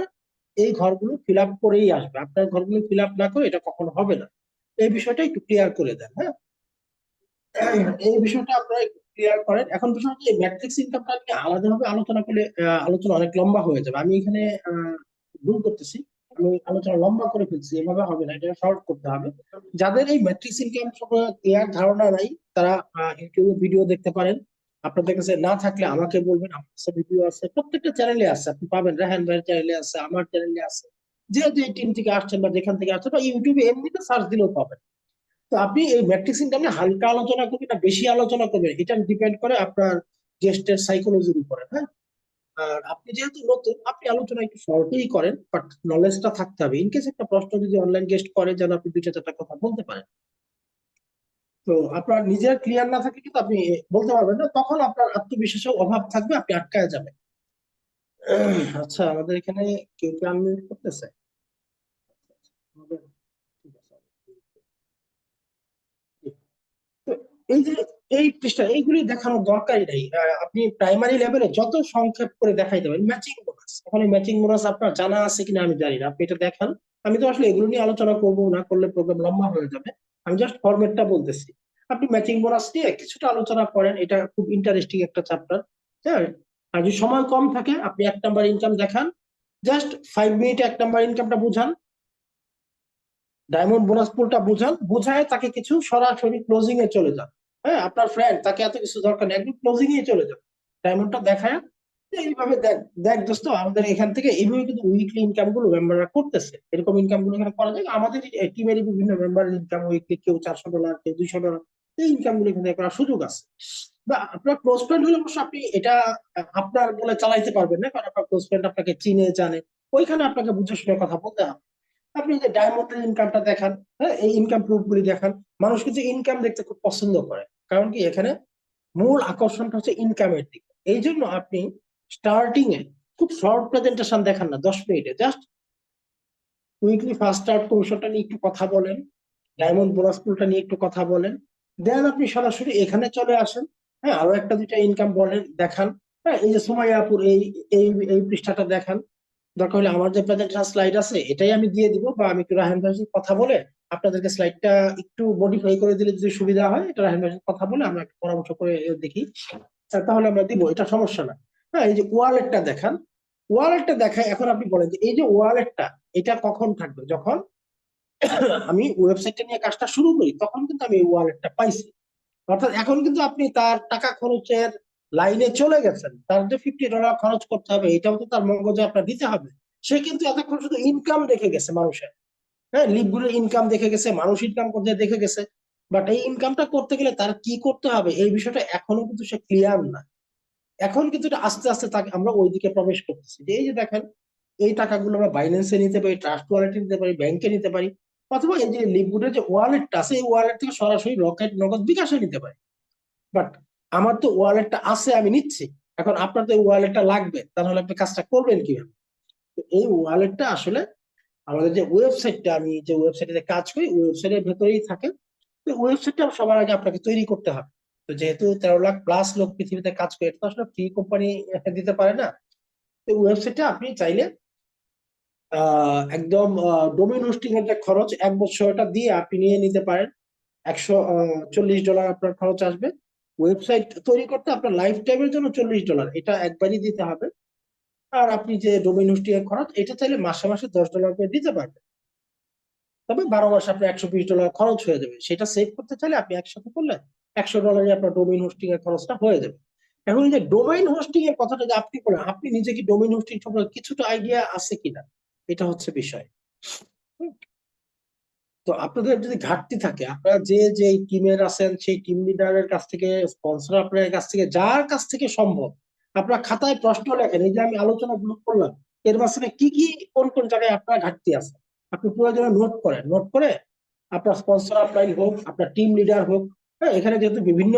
এই ঘরগুলো ফিল আপ করেই আসবে। আপনার ঘরগুলো ফিল আপ না করে এটা কখনো হবে না। এই বিষয়টা একটু ক্লিয়ার করে দেন। হ্যাঁ, এই বিষয়টা আপনারা একটু ক্লিয়ার করেন। এখন বিষয় হচ্ছে ম্যাট্রিক্স ইনকামটা নিয়ে আলাদাভাবে আলোচনা করলে আলোচনা অনেক লম্বা হয়ে যাবে। আমি এখানে ভুল করতেছি, আমি আলোচনা লম্বা করে ফেলছি, এভাবে হবে না, এটা শর্ট করতে হবে। যাদের এই ম্যাট্রিক্স ইনকাম সম্পর্কে ক্লিয়ার ধারণা নাই, তারা ইউটিউবে ভিডিও দেখতে পারেন। আপনাদের কাছে না থাকলে আমাকে বলবেন, আমার কাছে ভিডিও আছে, প্রত্যেকটা চ্যানেলে আছে, আপনি পাবেন। রাহান ভাইয়ের চ্যানেলে আছে, আমার চ্যানেলে আছে, যে যে টিম থেকে আসছেন বা যেখান থেকে আসছেন, বা ইউটিউবে এমনিতে সার্চ দিলেও পাবেন। তো আপনি এই ম্যাট্রিক্স ইনকামে হালকা আলোচনা করবেন না বেশি আলোচনা করবেন, এটা ডিপেন্ড করে আপনার গেস্টের সাইকোলজির উপরে। হ্যাঁ, আর আপনি যেহেতু নতুন, আপনি আলোচনা একটু শর্টই করেন, বাট নলেজটা থাকতে হবে। ইনকেস একটা প্রশ্ন যদি অনলাইন গেস্ট করে, যেন আপনি দুইটা চারটা কথা বলতে পারেন। তো আপনার নিজের ক্লিয়ার না থাকলে কিন্তু আপনি বলতে পারবেন না, তখন আপনার আত্মবিশ্বাসের অভাব থাকবে, আপনি আটকায় যাবেন। আচ্ছা, আমাদের এখানে কেউ কি আনমিউট করতেছে? ঠিক আছে। তো এই যে এই পৃষ্ঠা, এইগুলি দেখানোর দরকারই নেই। আপনি প্রাইমারি লেভেলে যত সংক্ষেপ করে দেখাই দেবেন। ম্যাচিং বোনাস, ওখানে ম্যাচিং বোনাস আপনার জানা আছে কিনা আমি জানি না, আপনি এটা দেখান। আমি তো আসলে এগুলো নিয়ে আলোচনা করবো, না করলে প্রোগ্রাম লম্বা হয়ে যাবে। আমি জাস্ট ফরম্যাটটা বলতেছি। আপনি ম্যাচিং বোনাস নিয়ে কিছুটা আলোচনা করেন, এটা খুব ইন্টারেস্টিং একটা চ্যাপ্টার। হ্যাঁ, আর যদি সময় কম থাকে, আপনি 1 নাম্বার ইনকাম দেখান, জাস্ট 5 মিনিটে 1 নাম্বার ইনকামটা বুঝান, ডায়মন্ড বোনাস পুলটা বুঝান, বুঝায় তাকে কিছু সরাসরি ক্লোজিং এ চলে যান। হ্যাঁ, আপনার ফ্রেন্ড, তাকে এত কিছু দরকার নেই, একদম ক্লোজিং এ চলে যান, ডায়মন্ডটা দেখায় এইভাবে দেখ দেখ দোস্ত, আমাদের এখান থেকে এইভাবে কিন্তু উইকলি ইনকাম গুলো মেম্বাররা করতেছে। এরকম ইনকাম গুলো এখানে করা যায়। আমাদের টিমের বিভিন্ন মেম্বারের ইনকাম উইকলি, কেউ $400, কেউ $200, এই ইনকাম গুলো এখানে করার সুযোগ আছে। বা আপনার ক্লোজ ফ্রেন্ড হলে অবশ্য আপনি এটা আপনার বলে চালাইতে পারবেন না, কারণ আপনার ক্লোজ ফ্রেন্ড আপনাকে চিনে জানে, ওইখানে আপনাকে বুঝে শুনে কথা বলতে হবে। আপনি যে ডায়মন্ডের ইনকামটা দেখান, হ্যাঁ, এই ইনকাম প্রুফ গুলি দেখান। মানুষ কিন্তু ইনকাম দেখতে খুব পছন্দ করে, কারণ কি এখানে মূল আকর্ষণটা হচ্ছে ইনকামের দিকে। এই জন্য আপনি স্টার্টিং এ খুব শর্ট প্রেজেন্টেশন দেখান না, 10 মিনিটে জাস্ট উইকলি ফার্স্ট স্টার্ট কমিশনটা নিয়ে একটু কথা বলেন, ডায়মন্ড বোনাস পুলটা নিয়ে একটু কথা বলেন, দেন আপনি সরাসরি এখানে চলে আসেন। হ্যাঁ, আরো একটা দুইটা ইনকাম বলেন দেখান। হ্যাঁ, এই যে সুমাইয়াপুর, এই এই এই পৃষ্ঠাটা দেখান। দরকার হলে আমার যে প্রেজেন্টেশন স্লাইড আছে এটাই আমি দিয়ে দিব, বা আমি একটু রাহান ভাইয়ের সাথে কথা বলে আপনাদেরকে স্লাইডটা একটু মডিফাই করে দিলে যদি সুবিধা হয়, এটা রাহান ভাইয়ের সাথে কথা বলে আমরা একটু পরামর্শ করে দেখি, তাহলে আমরা দিব, এটা সমস্যা না। হ্যাঁ, এই যে ওয়ালেটটা দেখান, ওয়ালেটটা দেখায়। এখন আপনি বলেন যে এই যে ওয়ালেটটা, এটা কখন থাকবে? যখন আমি ওয়েবসাইটটা নিয়ে কাজটা শুরু করি, তখন কিন্তু আমি এই ওয়ালেটটা পাইছি। অর্থাৎ এখন কিন্তু আপনি তার টাকা খরচের লাইনে চলে গেছেন। তার যে $50 খরচ করতে হবে, এটাও তো তার মগজে আপনার দিতে হবে। সে কিন্তু এতক্ষণ শুধু ইনকাম দেখে গেছে মানুষের। হ্যাঁ, লিগগুলোর ইনকাম দেখে গেছে, মানুষ ইনকাম করতে দেখে গেছে, বাট এই ইনকামটা করতে গেলে তার কি করতে হবে এই বিষয়টা এখনো কিন্তু সে ক্লিয়ার না। এখন কিন্তু এটা আস্তে আস্তে তাকে আমরা ওইদিকে প্রবেশ করতেছি, যে এই যে দেখেন, এই টাকাগুলো আমরা বাইন্যান্সে নিতে পারি, ট্রাস্ট ওয়ালেটে নিতে পারি, ব্যাংকে নিতে পারি, অথবা এই যে লিগগুডের যে ওয়ালেটটা আছে, এই ওয়ালেট থেকে সরাসরি রকেট, নগদ, বিকাশে নিতে পারি। বাট আমার তো ওয়ালেটটা আছে, আমি নিচ্ছি। এখন আপনার তো এই ওয়ালেটটা লাগবে, তাহলে আপনি কাজটা করবেন কিভাবে? তো এই ওয়ালেটটা আসলে আমাদের যে ওয়েবসাইটটা, আমি যে ওয়েবসাইটে কাজ করি, ওয়েবসাইটের ভেতরেই থাকে। তো ওয়েবসাইটটা সবার আগে আপনাকে তৈরি করতে হবে। তো যেহেতু 13 লাখ+ লোক পৃথিবীতে কাজ করে, এটা তো আসলে ফ্রি কোম্পানি দিতে পারে না। তো ওয়েবসাইটটা আপনি চাইলে একদম ডোমেইন হোস্টিং এর যে খরচ 1 বছরটা দিয়ে আপনি নিয়ে নিতে পারেন। $140 আপনার খরচ আসবে। ওয়েবসাইট তৈরি করতে আপনার লাইফ টাইমের জন্য $40, এটা একবারই দিতে হবে। আর আপনি যে ডোমেইন হোস্টিং এর খরচ, এটা চাইলে মাসে মাসে $10 করে দিতে পারবেন। তবে 12 মাসে আপনার $120 খরচ হয়ে যাবে। সেটা সেভ করতে চাইলে আপনি একসাথে করলে $100 আপনার ডোমেইন হোস্টিং এর খরচটা হয়ে যাবে। এখন এই যে ডোমেইন হোস্টিং এর কথাটা যে আপনি বলেন, আপনি নিজে কি ডোমেইন হোস্টিং সম্পর্কে কিছুটা আইডিয়া আছে কিনা, এটা হচ্ছে বিষয়। তো আপনাদের যদি ঘাটতি থাকে, আপনারা যে যে টিমের আছেন, সেই টিম লিডারের কাছ থেকে, স্পন্সর আপনার কাছ থেকে, যার কাছ থেকে সম্ভব, আপনার খাতায় প্রশ্ন লেখেন। এই যে আমি আলোচনা গুলো করলাম, এর মাঝখানে কি কি, কোন কোন জায়গায় আপনার ঘাটতি আছে, আপনি প্রয়োজনে নোট করেন। নোট করে আপনার স্পন্সর আপনার হোক, আপনার টিম লিডার হোক, হ্যাঁ, এখানে যেহেতু বিভিন্ন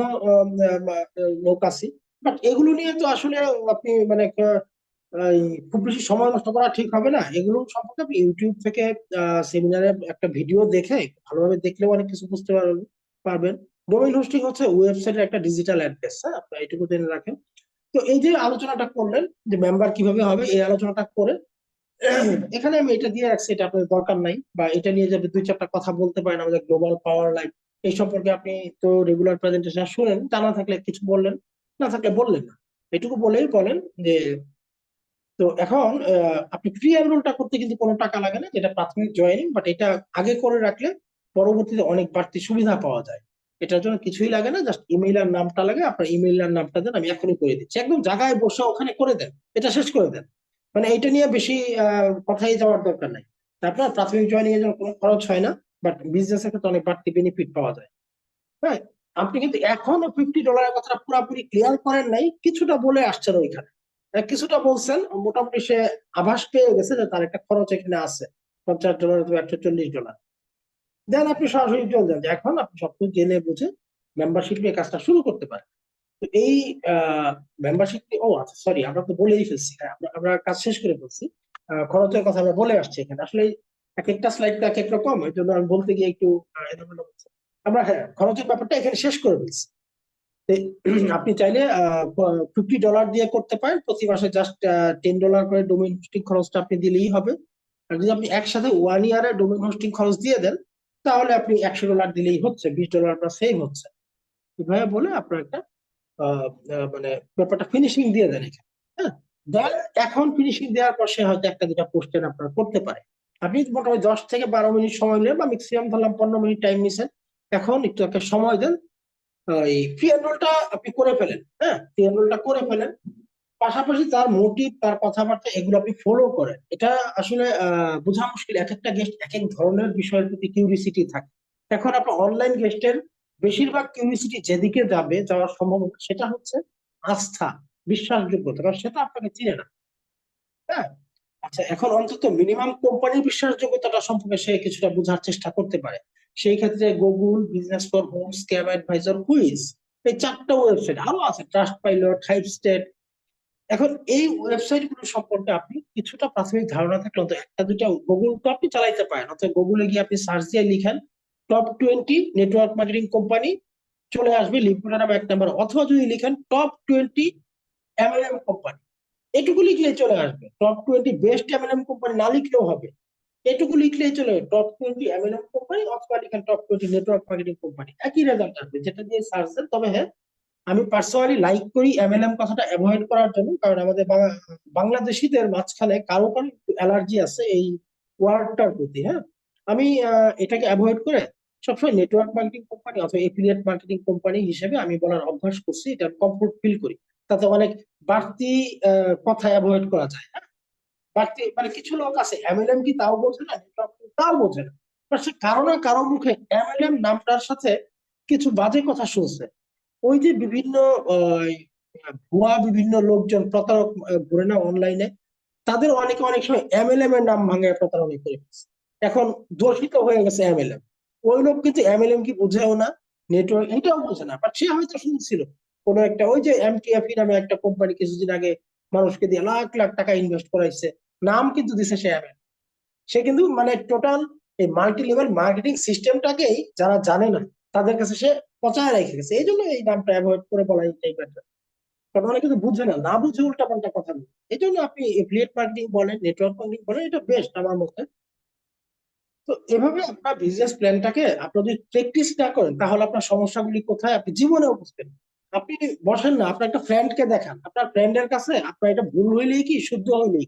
লোক আছে, বাট এগুলো নিয়ে তো আসলে আপনি মানে এই খুব বেশি সময় নষ্ট করা ঠিক হবে না, এগুলো সম্পর্কে আপনি ইউটিউব থেকে সেমিনারে একটা ভিডিও দেখে ভালোভাবে দেখলেও অনেক কিছু বুঝতে পারবেন। ডোমেইন হোস্টিং হচ্ছে ওয়েবসাইটের একটা ডিজিটাল অ্যাড্রেস, হ্যাঁ, আপনারা এটুকু জেনে রাখেন। তো এই যে আলোচনাটা করলেন যে মেম্বার কিভাবে হবে, এই আলোচনাটা করে এখানে আমি এটা দিয়ে রাখছি, এটা আপনাদের দরকার নাই, বা এটা নিয়ে যাবে 2-4টা কথা বলতে পারেন আমাদের গ্লোবাল পাওয়ার লাইন এই সম্পর্কে। আপনি তো রেগুলার প্রেজেন্টেশন শুনেন, জানা থাকলে কিছু বললেন, না থাকলে বললেন না, এটুকু বলেই বলেন যে তো এখন আপনি প্রি এনরোলটা করতে কিন্তু কোনো টাকা লাগে না, যেটা প্রাথমিক জয়েনিং, বাট এটা আগে করে রাখলে পরবর্তীতে অনেক বাড়তি সুবিধা পাওয়া যায়। এটার জন্য কিছুই লাগে না, জাস্ট ইমেইল আর নামটা লাগে, আপনার ইমেইল আর নামটা দেন, আমি এখনই করে দিচ্ছি, একদম জায়গায় বসে ওখানে করে দেন, এটা শেষ করে দেন। মানে এটা নিয়ে বেশি কথাই যাওয়ার দরকার নাই। আপনার প্রাথমিক জয়েনিং এর জন্য কোনো খরচ হয় না, বাট বিজনেসের ক্ষেত্রে অনেক বাড়তি বেনিফিট পাওয়া যায়। হ্যাঁ, আপনি কিন্তু এখনো $50 কথাটা পুরোপুরি ক্লিয়ার করেন নাই, কিছুটা বলে আসছেন ওইখানে, কিছুটা বলছেন, মোটামুটি সে আভাস পেয়ে গেছে যে তার একটা খরচ এখানে আছে $50 অথবা $140। দেন আপনি সরাসরি চলে যান, যে এখন আপনি সবকিছু জেনে বুঝে মেম্বারশিপ নিয়ে কাজটা শুরু করতে পারেন। তো এই মেম্বারশিপ, ও আচ্ছা সরি, আমরা তো বলেই ফেলছি, হ্যাঁ আমরা কাজ শেষ করে ফেলছি। খরচের কথা আমরা বলে আসছি এখানে, আসলে এক একটা স্লাইড এক এক রকম, এই জন্য আমি বলতে গিয়ে একটু এলোমেলো হচ্ছে। আমরা হ্যাঁ খরচের ব্যাপারটা এখানে শেষ করে ফেলছি। আপনি চাইলে $50 দিয়ে করতে পারেন, প্রতি মাসে জাস্ট $10 করে ডোমেইন হোস্টিং খরচটা আপনি দিলেই হবে। আর যদি আপনি একসাথে 1 ইয়ারে ডোমেইন হোস্টিং খরচ দিয়ে দেন, তাহলে আপনি $100 দিলেই হচ্ছে, $20 আপনার সেভ হচ্ছে। এভাবে বলে আপনার একটা মানে ব্যাপারটা ফিনিশিং দিয়ে দেন এখানে। হ্যাঁ, দেন এখন ফিনিশিং দেওয়ার পর সে হয়তো 1-2টা কোশ্চেন আপনার করতে পারে। আপনি মোটামুটি 10 থেকে 12 মিনিট সময় নেন, বা ম্যাক্সিমাম ধরলাম 15 মিনিট টাইম নিছেন, এখন একটু একটা সময় দেন, এই ফ্রি এনরোলটা আপনি করে ফেলেন। হ্যাঁ, ফ্রি এনরোলটা করে ফেলেন, পাশাপাশি তার মোটিভ, তার কথাবার্তা, এগুলো আপনি ফলো করেন। এটা আসলে বোঝা মুশকিল, এক একটা গেস্ট এক এক ধরনের বিষয়ের প্রতি কিউরিসিটি থাকে। এখন আপনার অনলাইন গেস্টের বেশিরভাগ কিউরিসিটি যেদিকে যাওয়ার সম্ভাবনা, সেটা হচ্ছে আস্থা, বিশ্বাসযোগ্যতা, কারণ সেটা আপনাকে চিনে না। হ্যাঁ, আচ্ছা, এখন অন্তত মিনিমাম কোম্পানির বিশ্বাসযোগ্যতাটা সম্পর্কে সে কিছুটা বোঝার চেষ্টা করতে পারে। সেই ক্ষেত্রে Google, business for home, scam adviser, quiz, এই 4টা ওয়েবসাইট, আরো আছে ট্রাস্ট পাইলট, হাইপস্টেট। এখন এই ওয়েবসাইট গুলো সম্পর্কে আপনি কিছুটা প্রাথমিক ধারণা থাকলে অন্তত 1-2টা গুগল তো আপনি চালাইতে পারেন, অথবা গুগলে গিয়ে আপনি সার্চ দিয়ে লিখেন টপ 20 নেটওয়ার্ক মার্কেটিং কোম্পানি, চলে আসবে লিঙ্কটা নামে 1 নাম্বার, অথবা যদি লিখেন টপ 20 এমএলএম কোম্পানি, এটুকু লিখলেই চলে আসবে। টপ 20 বেস্ট এমএলএম কোম্পানি না লিখলেও হবে, এটুকু লিখলেই চলে টপ 20 এমএলএম কোম্পানি, অথবা লিখেন টপ 20 নেটওয়ার্ক মার্কেটিং কোম্পানি, একই রেজাল্ট আসবে যেটা দিয়ে সার্চ দেন। তবে হ্যাঁ, আমি পার্সোনালি লাইক করি এমএলএম কথাটা অ্যাভয়েড করার জন্য, কারণ আমাদের বাংলাদেশিদের মাঝখানে কারো কারো একটু অ্যালার্জি আছে এই ওয়ার্ডটার প্রতি। হ্যাঁ, আমি এটাকে অ্যাভয়েড করে সবসময় নেটওয়ার্ক মার্কেটিং কোম্পানি অথবা এফিলিয়েট মার্কেটিং কোম্পানি হিসেবে আমি বলার অভ্যাস করছি, এটা কমফোর্ট ফিল করি, তাতে অনেক বাড়তি কথা অ্যাভয়েড করা যায়। হ্যাঁ, বাড়তি মানে কিছু লোক আছে এমএলএম কি তাও বোঝে না, নেটওয়ার্ক তাও বোঝে না, সে কারো না কারো মুখে এমএলএম নামটার সাথে কিছু বাজে কথা শুনছে। ওই যে বিভিন্ন ভুয়া বিভিন্ন লোকজন, প্রতারক ঘুরে না অনলাইনে, তাদের অনেক সময় এমএলএম এর নাম ভাঙে প্রতারণা করে ফেলছে। এখন দূষিত হয়ে গেছে এমএলএম, ওই লোক কিন্তু এমএলএম কি বুঝেও না, নেটওয়ার্ক এটাও বোঝে না, বাট সে হয়তো শুনছিল কোনো একটা, ওই যে এমটিএফই নামে একটা কোম্পানি কিছুদিন আগে মানুষকে দিয়ে লাখ লাখ টাকা ইনভেস্ট করাইছে, নাম কিন্তু দিছে সে এমএলএম। সে কিন্তু মানে টোটাল এই মাল্টি লেভেল মার্কেটিং সিস্টেমটাকেই যারা জানে না তাদের কাছে সে পচায় রেখে গেছে। এই জন্য এই নামটা অ্যাভয়েড করে বলা এই বেটার, কারণ অনেকে তো বুঝে না, না বুঝে উল্টা পাল্টা কথা বলে। এই জন্য আপনি এফিলিয়েট মার্কেটিং বলেন, নেটওয়ার্ক মার্কেটিং বলেন, এটা বেস্ট আমার মতে। তো এভাবে আপনার বিজনেস প্ল্যানটাকে আপনি যদি প্র্যাকটিস না করেন, তাহলে আপনার সমস্যাগুলি কোথায় আপনি জীবনেও বুঝবেন না। আপনি বসেন না, আপনার একটা ফ্রেন্ডকে দেখান, আপনার ফ্রেন্ডের কাছে আপনার এটা ভুল হইলেই কি শুদ্ধ হইলেই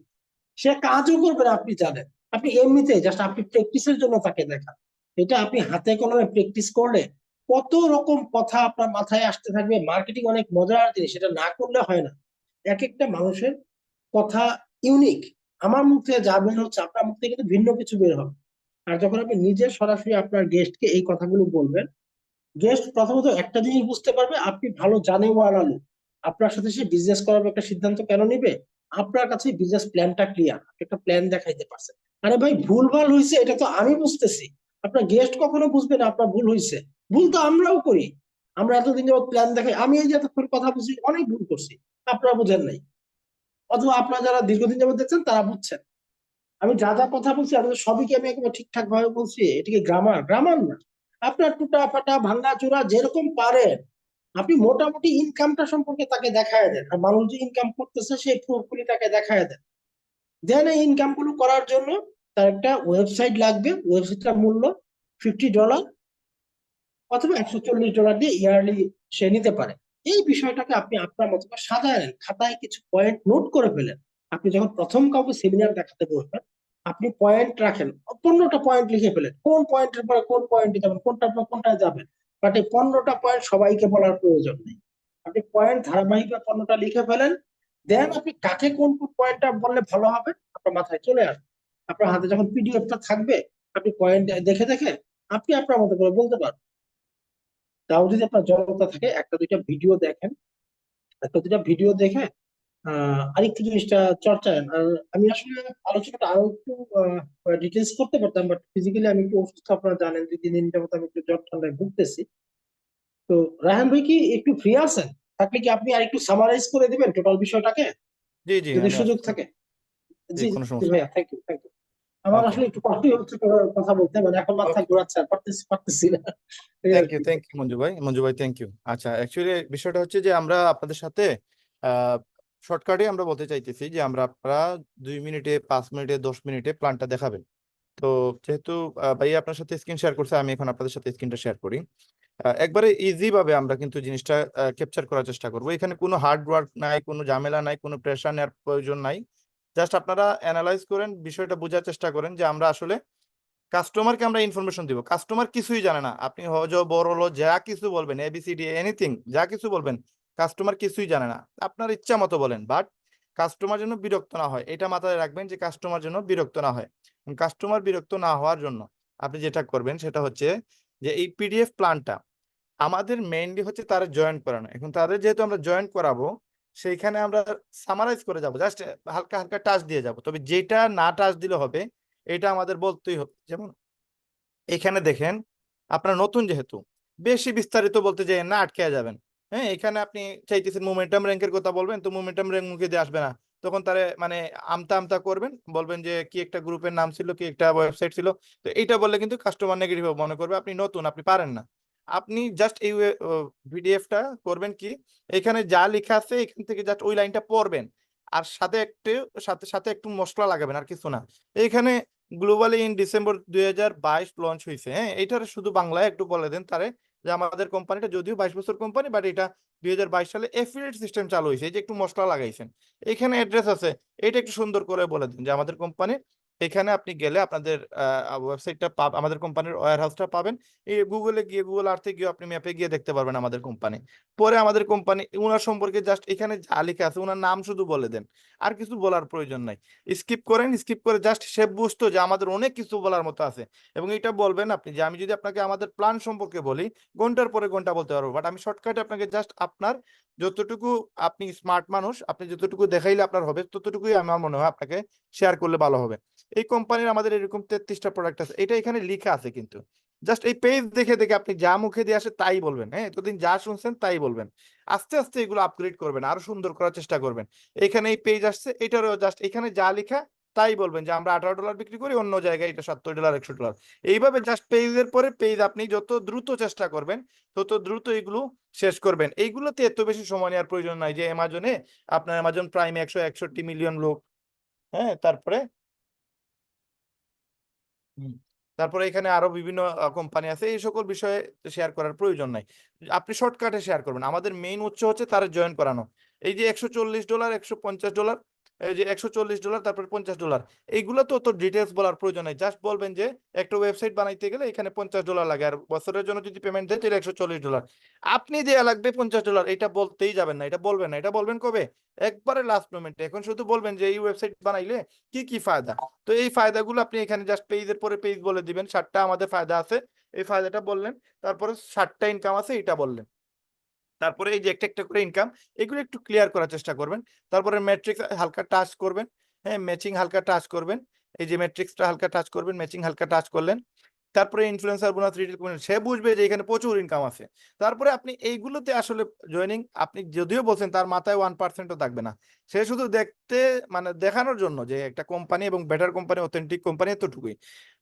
সে কাজও করবে না, আপনি জানেন। আপনি এমনিতে জাস্ট আপনি প্র্যাকটিসের জন্য তাকে দেখান, এটা আপনি হাতে কলমে প্র্যাকটিস করলে কত রকম কথা আপনার মাথায় আসতে থাকবে। মার্কেটিং অনেক মজার জিনিস, সেটা না করলে হয় না। এক একটা মানুষের কথা ইউনিক, আমার মুখ থেকে যা বের হচ্ছে আপনার মুখ থেকে কিন্তু ভিন্ন কিছু বের হবে। আর যখন আপনি নিজে সরাসরি আপনার গেস্টকে এই কথাগুলো বলবেন, গেস্ট প্রথমত একটা জিনিস বুঝতে পারবে, আপনি ভালো জানেন আলো, আপনার সাথে সে বিজনেস করার একটা সিদ্ধান্ত কেন নিবে, আপনার কাছে বিজনেস প্ল্যানটা ক্লিয়ার, একটা প্ল্যান দেখাইতে পারছেন। আরে ভাই, ভুলভাল হয়েছে এটা তো আমি বুঝতেছি, আপনার গেস্ট কখনো বুঝবে না আপনার ভুল হয়েছে। ভুল তো আমরাও করি, আমরা এতদিন যাবত প্ল্যান দেখাই, আমি এই যে এতক্ষণ কথা বুঝি অনেক ভুল করছি, আপনারা বুঝেন নাই। অথবা আপনারা যারা দীর্ঘদিন যাবত দেখছেন তারা বুঝছেন। আমি যা যা কথা বলছি আপনাদের সবই কি আমি একেবারে ঠিকঠাক ভাবে বলছি? এটিকে গ্রামার না। আপনার টুটা ফাটা ভাঙ্গা চোরা যেরকম পারেন আপনি মোটামুটি ইনকামটা সম্পর্কে তাকে দেখায় দেন, আর মানুষ যে ইনকাম করতেছে সেই প্রুফগুলি তাকে দেখায় দেন। দেন এই ইনকাম গুলো করার জন্য তার একটা ওয়েবসাইট লাগবে, ওয়েবসাইটটার মূল্য $50 অথবা $140 দিয়ে ইয়ারলি সে নিতে পারে। এই বিষয়টাকে আপনি আপনার মতো করে সাজায় নেন, খাতায় কিছু পয়েন্ট নোট করে ফেলেন। আপনি যখন প্রথম কাউকে সেমিনার দেখাতে বসবেন আপনি পয়েন্ট রাখেন, 15টা পয়েন্ট লিখে ফেলেন, কোন পয়েন্টের পরে কোন পয়েন্টে যাবেন, কোনটার পর কোনটায় যাবেন। বাট এই 15টা পয়েন্ট সবাইকে বলার প্রয়োজন নেই। আপনি পয়েন্ট ধারাবাহিকভাবে 15টা লিখে ফেলেন। দেন আপনি কাকে কোন কোন পয়েন্টটা বললে ভালো হবে আপনার মাথায় চলে আসবে। আপনার হাতে যখন পিডিএফটা থাকবে আপনি পয়েন্ট দেখে দেখে আপনি আপনার মতো করে বলতে পারবেন। তাও যদি আপনার জড়তা থাকে একটা দুইটা ভিডিও দেখেন, একটা দুইটা ভিডিও দেখে আরেকটু জিনিসটা চর্চায়। আর আমি আসলে আলোচনাটা আরো একটু ডিটেলস করতে পারতাম, বাট ফিজিক্যালি আমি একটু অসুস্থ, আপনারা জানেন 2-3 দিন যাবত আমি একটু জ্বর ঠান্ডায় ভুগতেছি। তো রায়হান ভাই কি একটু ফ্রি আছেন? থাকলে কি আপনি আর একটু সামারাইজ করে দিবেন টোটাল বিষয়টাকে, জি জি যদি আমি সুযোগ আসছি। থাকে? জি জি কোনো জি সমস্যা ভাইয়া, থ্যাংক ইউ থ্যাংক ইউ। আমার ওকে আসলে একটু কষ্টই হচ্ছে কথা বলতে, মানে এখন মাথা ওকে ঘোরাচ্ছে, আর পারতেছি না এই আর কি। থ্যাংক ইউ মঞ্জু ভাই থ্যাংক ইউ। আচ্ছা অ্যাকচুয়ালি বিষয়টা হচ্ছে যে আমরা আপনাদের সাথে শর্টকাটে আমরা বলতে চাইতেছি যে আপনারা 2 মিনিটে 5 মিনিটে 10 মিনিটে প্ল্যানটা দেখাবেন। তো যেহেতু ভাই আপনার সাথে স্ক্রিন শেয়ার করছে, আমি এখন আপনাদের সাথে স্ক্রিনটা শেয়ার করি। একবারে ইজি ভাবে আমরা কিন্তু জিনিসটা ক্যাপচার করার চেষ্টা করবো। এখানে কোনো হার্ড ওয়ার্ক নাই, কোনো ঝামেলা নাই, কোনো প্রেশার নেওয়ার প্রয়োজন নাই। জাস্ট আপনারা অ্যানালাইজ করেন, বিষয়টা বোঝার চেষ্টা করেন যে আমরা আসলে কাস্টমারকে আমরা ইনফরমেশন দিব। কাস্টমার কিছুই জানে না, আপনি হজ বড় হলো যা কিছু বলবেন এবিসিডি এনিথিং যা কিছু বলবেন, কাস্টমার কিছুই জানে না। আপনার ইচ্ছা মতো বলেন, বাট কাস্টমার যেন বিরক্ত না হয় এটা মাথায় রাখবেন যে কাস্টমার যেন বিরক্ত না হয়। কাস্টমার বিরক্ত না হওয়ার জন্য আপনি যেটা করবেন সেটা হচ্ছে যে এই পিডিএফ প্ল্যানটা আমাদের মেইনলি হচ্ছে তারা জয়েন করানো। এখন তাদের যেহেতু আমরা জয়েন করাবো সেইখানে আমরা সামারাইজ করে যাব, জাস্ট হালকা হালকা টাচ দিয়ে যাব। তবে যেটা না টাচ দিলে হবে এটা আমাদের বলতেই হবে। যেমন এখানে দেখেন, আপনার নতুন যেহেতু বেশি বিস্তারিত বলতে যাই না, আটকে যাবেন। হ্যাঁ, এখানে আপনি চাইতেছেন মোমেন্টাম র্যাঙ্কের কথা বলবেন, তো মোমেন্টাম র্যাঙ্ক মুখে দিয়ে আসবে না। তখন তারে মানে আমতা আমতা করবেন, বলবেন যে কি একটা গ্রুপের নাম ছিল, কি একটা ওয়েবসাইট ছিল। তো এইটা বললে কিন্তু কাস্টমার নেগেটিভ মনে করবে আপনি নতুন, আপনি পারেন না। আপনি জাস্ট এই পিডিএফটা করবেন কি, এখানে যা লেখা আছে এখান থেকে জাস্ট ওই লাইনটা পড়বেন, আর সাথে সাথে একটু মশলা লাগাবেন, আর কিছু না। এইখানে গ্লোবালি ইন ডিসেম্বর 2022 লঞ্চ হয়েছে। হ্যাঁ, এইটার শুধু বাংলায় একটু বলে দেন তারে যে আমাদের কোম্পানিটা যদিও 22 বছর কোম্পানি, বাট এটা 2022 সালে এফিলিয়েট সিস্টেম চালু হয়েছে, এই যে একটু মশলা লাগাইছেন। এখানে অ্যাড্রেস আছে, এটা একটু সুন্দর করে বলে দিন যে আমাদের কোম্পানি। এখানে আপনি গেলে আপনাদের ওয়েবসাইটটা আমাদের কোম্পানির ওয়্যার হাউসটা পাবেন। এই গুগলে গিয়ে, গুগল আর্থে গিয়ে আপনি ম্যাপে গিয়ে দেখতে পারবেন আমাদের কোম্পানি। পরে আমাদের কোম্পানি উনার সম্পর্কে জাস্ট এখানে যা লেখা আছে উনার নাম শুধু বলে দেন, আর কিছু বলার প্রয়োজন নাই। স্কিপ করেন, স্কিপ করে জাস্ট সে বুঝতো যে আমাদের অনেক কিছু বলার মতো আছে। এবং এটা বলবেন আপনি যে আমি যদি আপনাকে আমাদের প্ল্যান সম্পর্কে বলি ঘন্টার পরে ঘন্টা বলতে পারবো, বাট আমি শর্টকাটে আপনাকে জাস্ট আপনার যতটুকু, আপনি স্মার্ট মানুষ, আপনি যতটুকু দেখাইলে আপনার হবে ততটুকুই আমার মনে হয় আপনাকে শেয়ার করলে ভালো হবে। এই কোম্পানির আমাদের এরকম 33টা প্রোডাক্ট আছে, এটা এখানে লেখা আছে, কিন্তু জাস্ট এই পেজ দেখে দেখে আপনি যা মুখে দিয়ে আসে তাই বলবেন। হ্যাঁ, এতদিন যা শুনছেন তাই বলবেন। আস্তে আস্তে এগুলো আপগ্রেড করবেন, আরো সুন্দর করার চেষ্টা করবেন। এখানে এই পেজ আসছে, এটারও জাস্ট এখানে যা লেখা তাই বলবেন যে আমরা $18 বিক্রি করি, অন্য জায়গায় এটা $70 $100। এইভাবে জাস্ট পেজের পরে পেজ আপনি যত দ্রুত চেষ্টা করবেন তত দ্রুত এগুলো শেষ করবেন। এইগুলোতে এত বেশি সময় নেওয়ার প্রয়োজন নাই যে অ্যামাজনে আপনার অ্যামাজন প্রাইমে 161 মিলিয়ন লোক। হ্যাঁ, তারপরে এখানে আরো বিভিন্ন কোম্পানি আছে, এই সকল বিষয়ে শেয়ার করার প্রয়োজন নাই। আপনি শর্টকাটে শেয়ার করবেন। আমাদের মেইন উৎস হচ্ছে তারা জয়েন করানো। এই যে $140 $150, এই যে $140 তারপরে $50, এইগুলো তো অত ডিটেলস বলার প্রয়োজন নাই। জাস্ট বলবেন যে একটা ওয়েবসাইট বানাইতে গেলে এখানে $50 লাগে, আর বছরের জন্য যদি পেমেন্ট দেয় তাহলে $140। আপনি দেয়া লাগবে $50, এটা বলতেই যাবেন না, এটা বলবেন না। এটা বলবেন কবে? একবারে লাস্ট মোমেন্টে। এখন শুধু বলবেন যে এই ওয়েবসাইট বানাইলে কি কি ফায়দা। তো এই ফায়দাগুলো আপনি এখানে জাস্ট পেজের পরে পেজ বলে দিবেন, 7টা আমাদের ফায়দা আছে, এই ফায়দাটা বললেন। তারপরে 7টা ইনকাম আছে এটা বললেন। তারপরে এই যে একটা একটা করে ইনকাম, এগুলো একটু ক্লিয়ার করার চেষ্টা করবেন। তারপরে ম্যাট্রিক্স হালকা টাচ করবেন। হ্যাঁ, ম্যাচিং হালকা টাচ করবেন। এই যে ম্যাট্রিক্সটা হালকা টাচ করবেন, ম্যাচিং হালকা টাচ করলেন। তারপরে ইনফ্লুয়েন্সার বোনাস, রিটেল কমিশন, সে বুঝবে যে এখানে প্রচুর ইনকাম আছে। তারপরে আপনি এইগুলোতে আসলে জয়েনিং, আপনি যদিও বলছেন তার মাথায় 1%ও থাকবে না। সে শুধু দেখতে মানে দেখানোর জন্য যে একটা কোম্পানি এবং বেটার কোম্পানি, অথেন্টিক কোম্পানি, এতটুকুই।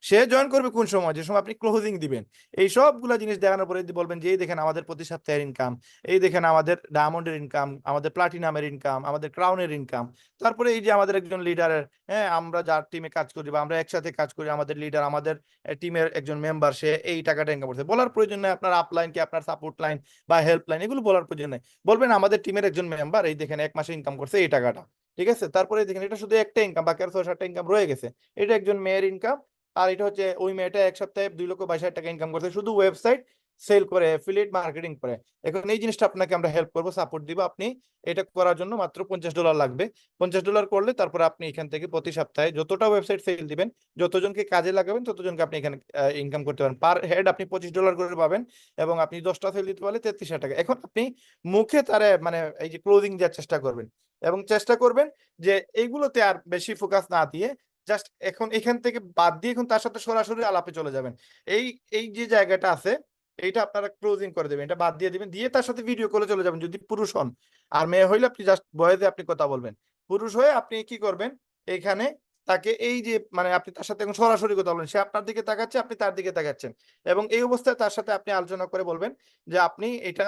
সে জয়েন করবে কোন সময়, যে সময় আপনি ক্লোজিং দিবেন। এই সবগুলা জিনিস দেখানোর পরে যদি বলবেন যে এই দেখেন আমাদের প্রতি সপ্তাহের ইনকাম, এই দেখেন আমাদের ডায়মন্ডের ইনকাম, আমাদের প্লাটিনামের ইনকাম, আমাদের ক্রাউনের ইনকাম, তারপরে এই যে আমাদের একজন লিডারের, হ্যাঁ আমরা যার টিমে কাজ করি বা আমরা একসাথে কাজ করি, আমাদের লিডার, আমাদের টিমের একজন মেম্বার, সে এই টাকাটা ইনকাম করছে, বলার প্রয়োজন নেই আপনার আপলাইন কি, আপনার সাপোর্ট লাইন বা হেল্পলাইন, এগুলো বলার প্রয়োজন নেই। বলবেন আমাদের টিমের একজন মেম্বার এই দেখেন 1 মাসে ইনকাম করছে এই টাকাটা, ঠিক আছে। তারপরে দেখেন এটা শুধু একটা ইনকাম, বাকি আর 6-7টা ইনকাম রয়ে গেছে। এটা একজন মেয়ের ইনকাম, আর এটা হচ্ছে ওই মেয়েটা এক সপ্তাহে 2,22,000 টাকা ইনকাম করছে শুধু ওয়েবসাইট সেল করে, অ্যাফিলিয়েট মার্কেটিং করে। এখন এই জিনিসটা আপনাকে আমরা হেল্প করবো, সাপোর্ট দিব। আপনি এটা করার জন্য মাত্র $50 লাগবে। $50 করলে তারপরে আপনি এখান থেকে প্রতি সপ্তাহে যতটা ওয়েবসাইট সেল দিবেন, যতজনকে কাজে লাগাবেন, ততজনকে আপনি এখানে ইনকাম করতে পারেন। পার হেড আপনি $25 করে পাবেন, এবং আপনি 10টা সেল দিতে পারলে 33,000 টাকা। এখন আপনি মুখে তারে মানে এই যে ক্লোজিং দেওয়ার চেষ্টা করবেন, এবং চেষ্টা করবেন যে এইগুলোতে আর বেশি ফোকাস না দিয়ে জাস্ট এখন এখান থেকে বাদ দিয়ে এখন তার সাথে সরাসরি আলাপে চলে যাবেন। এই এই যে জায়গাটা আছে, এইটা আপনারা ক্লোজিং করে দেবেন, এটা বাদ দিয়ে দিবেন, দিয়ে তার সাথে ভিডিও কলে চলে যাবেন যদি পুরুষ হন। আর মেয়ে হইলে আপনি জাস্ট ভয়েসে আপনি কথা বলবেন। পুরুষ হয়ে আপনি কি করবেন, এখানে তাকে এই যে মানে আপনি তার সাথে এখন সরাসরি কথা বলবেন, সে আপনার দিকে তাকাচ্ছে, আপনি তার দিকে তাকাচ্ছেন, এবং এই অবস্থায় তার সাথে আপনি আলোচনা করে বলবেন যে আপনি এটা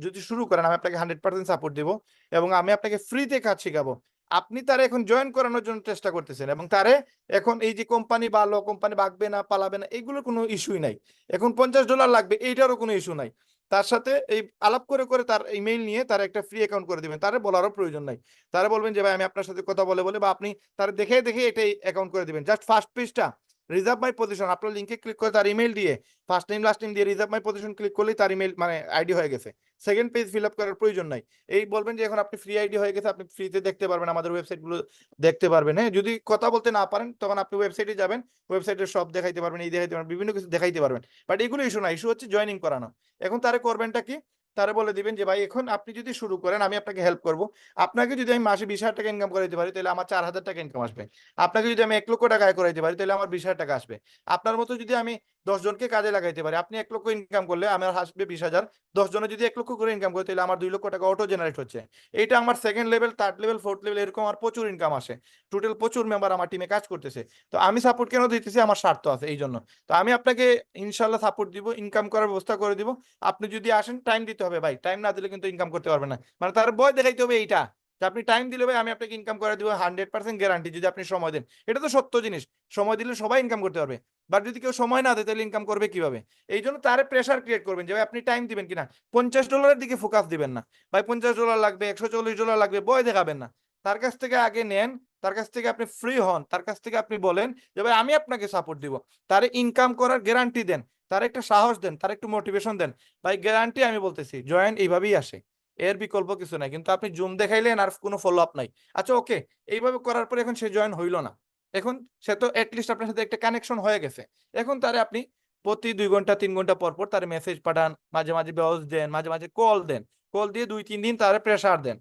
যদি শুরু করেন আমি আপনাকে 100% সাপোর্ট দিব, এবং আমি আপনাকে ফ্রিতে কাজ শিখাবো। আপনি তারে এখন জয়েন করানোর জন্য চেষ্টা করতেছেন, এবং তারে এখন এই যে কোম্পানি ভালো, কোম্পানি ভাগবে না পালাবে না এগুলোর কোনো ইস্যুই নাই। এখন $50 লাগবে এইটারও কোনো ইস্যু নাই। তার সাথে এই আলাপ করে করে তার ইমেইল নিয়ে তার একটা ফ্রি অ্যাকাউন্ট করে দিবেন, তারে বলারও প্রয়োজন নাই। তারা বলবেন যে ভাই আমি আপনার সাথে কথা বলে বলে, বা আপনি তার দেখে দেখে এটাই অ্যাকাউন্ট করে দিবেন। জাস্ট ফার্স্ট পেজটা রিজার্ভ মাই পজিশন আপনার লিঙ্কে ক্লিক করে তার ইমেইল দিয়ে ফার্স্ট নেম লাস্ট নেম দিয়ে রিজার্ভ মাই পজিশন ক্লিক করলেই তার ইমেইল মানে আইডি হয়ে গেছে। সেকেন্ড পেজ ফিল আপ করার প্রয়োজন নাই। এই বলবেন যে এখন আপনি ফ্রি আইডি হয়ে গেছে, আপনি ফ্রিতে দেখতে পারবেন, আমাদের ওয়েবসাইট গুলো দেখতে পারবেন। হ্যাঁ, যদি কথা বলতে না পারেন তখন আপনি ওয়েবসাইটে যাবেন, ওয়েবসাইটের সব দেখাইতে পারবেন, এই দেখাইতে পারবেন, বিভিন্ন কিছু দেখাইতে পারবেন। বাট এগুলো ইস্যু না, ইস্যু হচ্ছে জয়েনিং করানো। এখন তারে করবেনটা কি, তারে বলে দিবেন যে ভাই এখন আপনি যদি শুরু করেন আমি আপনাকে হেল্প করব। আপনাকে যদি আমি মাসে 20,000 টাকা ইনকাম করাইতে পারি তাহলে আমার 4,000 টাকা ইনকাম আসবে। আপনাকে যদি আমি 1 লক্ষ টাকা আয় করাইতে পারি তাহলে আমার 20,000 টাকা আসবে। আপনার মতো যদি আমি 10 জনকে কাজে লাগাইতে পারি, আপনি 1 লক্ষ ইনকাম করলে আমার আসবে 20,000। 10 জনে যদি 1 লক্ষ করে ইনকাম করে তাহলে আমার 2 লক্ষ টাকা অটো জেনারেট হচ্ছে। এটা আমার second level, third level, fourth level, এরকম আমার প্রচুর ইনকাম আসে। টোটাল প্রচুর মেম্বার আমার টিমে কাজ করতেছে। তো আমি সাপোর্ট কেন দিতেছি, আমার স্বার্থ আছে এই জন্য। তো আমি আপনাকে ইনশাল্লাহ সাপোর্ট দিব, ইনকাম করার ব্যবস্থা করে দিব। আপনি যদি আসেন টাইম দিতে হবে ভাই, টাইম না দিলে কিন্তু ইনকাম করতে পারবেন না। মানে তার ভয় দেখাইতে হবে এইটা যে আপনি টাইম দিলে ভাই আমি আপনাকে ইনকাম করে দিব 100% গ্যারান্টি, যদি আপনি সময় দেন। এটা তো সত্য জিনিস, সময় দিলে সবাই ইনকাম করতে পারবে। বাট যদি কেউ সময় না দেয় তাহলে ইনকাম করবে কিভাবে? এই জন্য তারে প্রেশার ক্রিয়েট করবেন যে ভাই আপনি টাইম দিবেন কিনা। $50 দিকে ফোকাস দিবেন না, ভাই $50 লাগবে, $140 লাগবে, ভয় দেখাবেন না। তার কাছ থেকে আগে নেন, তার কাছ থেকে আপনি ফ্রি হন, তার কাছ থেকে আপনি বলেন যে ভাই আমি আপনাকে সাপোর্ট দিব। তারে ইনকাম করার গ্যারান্টি দেন, তার একটা সাহস দেন, তার একটু মোটিভেশন দেন। ভাই গ্যারান্টি আমি বলতেছি জয়েন এইভাবেই আসে, এর বিকল্প কিছু নাই। কিন্তু আপনি জুম দেখাইলেন আর কোনো ফলো আপ নাই। আচ্ছা ওকে, এইভাবে করার পরে এখন সে জয়েন হইল না, এখন সে তো এটলিস্ট আপনার সাথে একটা কানেকশন হয়ে গেছে। এখন তারে আপনি প্রতি 2 ঘন্টা 3 ঘন্টা পর পর তার মেসেজ পাঠান, মাঝে মাঝে ব্যাউজ দেন, মাঝে মাঝে কল দেন, কল দিয়ে 2-3 দিন তারে প্রেসার দেন।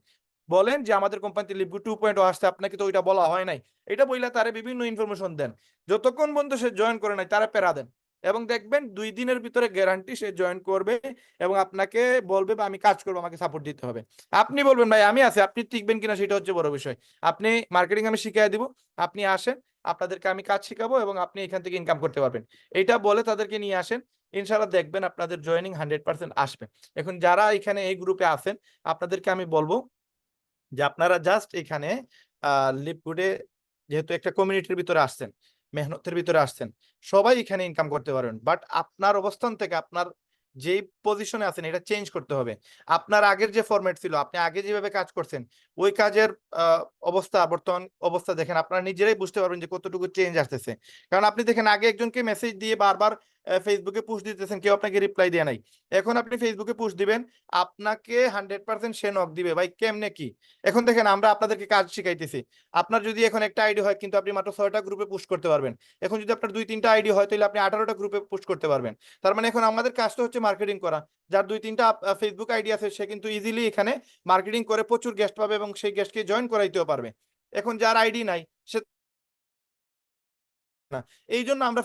বলেন যে আমাদের কোম্পানিতে লিভু 2.0 আসছে, আপনাকে তো ওইটা বলা হয় নাই। এটা বইলা তারে বিভিন্ন ইনফরমেশন দেন। যতক্ষণ পর্যন্ত সে জয়েন করে নাই তারা প্যারা দেন, এবং দেখবেন 2 দিনের ভিতরে গ্যারান্টি সে জয়েন করবে, এবং আপনাকে বলবে বা আমি কাজ করবো, আমাকে সাপোর্ট দিতে হবে। আপনি বলবেন ভাই আমি আছি, আপনি টিকবেন কিনা সেটা হচ্ছে বড় বিষয়। আপনি মার্কেটিং আমি শিখিয়ে দিব, আপনি আসেন, আপনাদেরকে আমি কাজ শিখাবো, এবং আপনি এখান থেকে ইনকাম করতে পারবেন। এটা বলে তাদেরকে নিয়ে আসেন, ইনশাআল্লাহ দেখবেন আপনাদের জয়েনিং 100% আসবে। এখন যারা এখানে এই গ্রুপে আছেন আপনাদেরকে আমি বলবো যে আপনারা জাস্ট এখানে লিপগুডে যেহেতু একটা কমিউনিটির ভিতরে আসছেন, মেহনতের ভিতরে আসছেন, সবাই এখানে ইনকাম করতে পারবেন। বাট আপনার অবস্থান থেকে আপনার যেই পজিশনে আছেন এটা চেঞ্জ করতে হবে। আপনার আগের যে ফরম্যাট ছিল, আপনি আগে যেভাবে কাজ করছেন ওই কাজের অবস্থা বর্তমান অবস্থা দেখেন, আপনারা নিজেরাই বুঝতে পারবেন যে কতটুকু চেঞ্জ আসতেছে। কারণ আপনি দেখেন আগে একজনকে মেসেজ দিয়ে বারবার ফেসবুকে পুশ দিতেছেন, কেউ আপনাকে রিপ্লাই দেয় নাই। এখন আপনি ফেসবুকে পুশ দিবেন, আপনাকে 100% সে নক দিবে। ভাই কেমনে কি? এখন দেখেন আমরা আপনাদেরকে কাজ শিখাইতেছি। আপনার যদি এখন একটা আইডি হয় কিন্তু আপনি মাত্র 6টা গ্রুপে পুশ করতে পারবেন। এখন যদি আপনার 2-3টা আইডি হয় তাহলে আপনি 18টা গ্রুপে পুশ করতে পারবেন। তার মানে এখন আমাদের কাজটা হচ্ছে মার্কেটিং করা। যার 2-3টা ফেসবুক আইডি আছে সে কিন্তু ইজিলি এখানে মার্কেটিং করে প্রচুর গেস্ট পাবে, এবং সেই গেস্টকে জয়েন করাইতেও পারবে। এখন যার আইডি নাই সে না, এই জন্য আমরা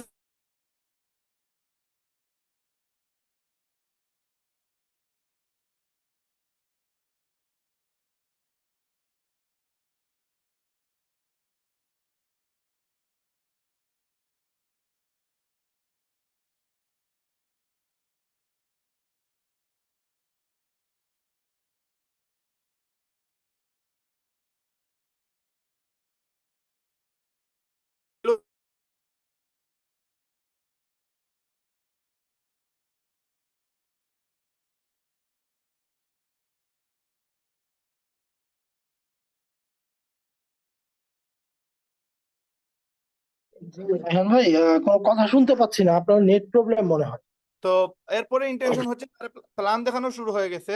জি রায়হান ভাই, কোনো কথা শুনতে পাচ্ছি না, আপনার নেট প্রবলেম মনে হয়। তো এরপরে ইন্টেনশন হচ্ছে তার প্ল্যান দেখানো শুরু হয়ে গেছে,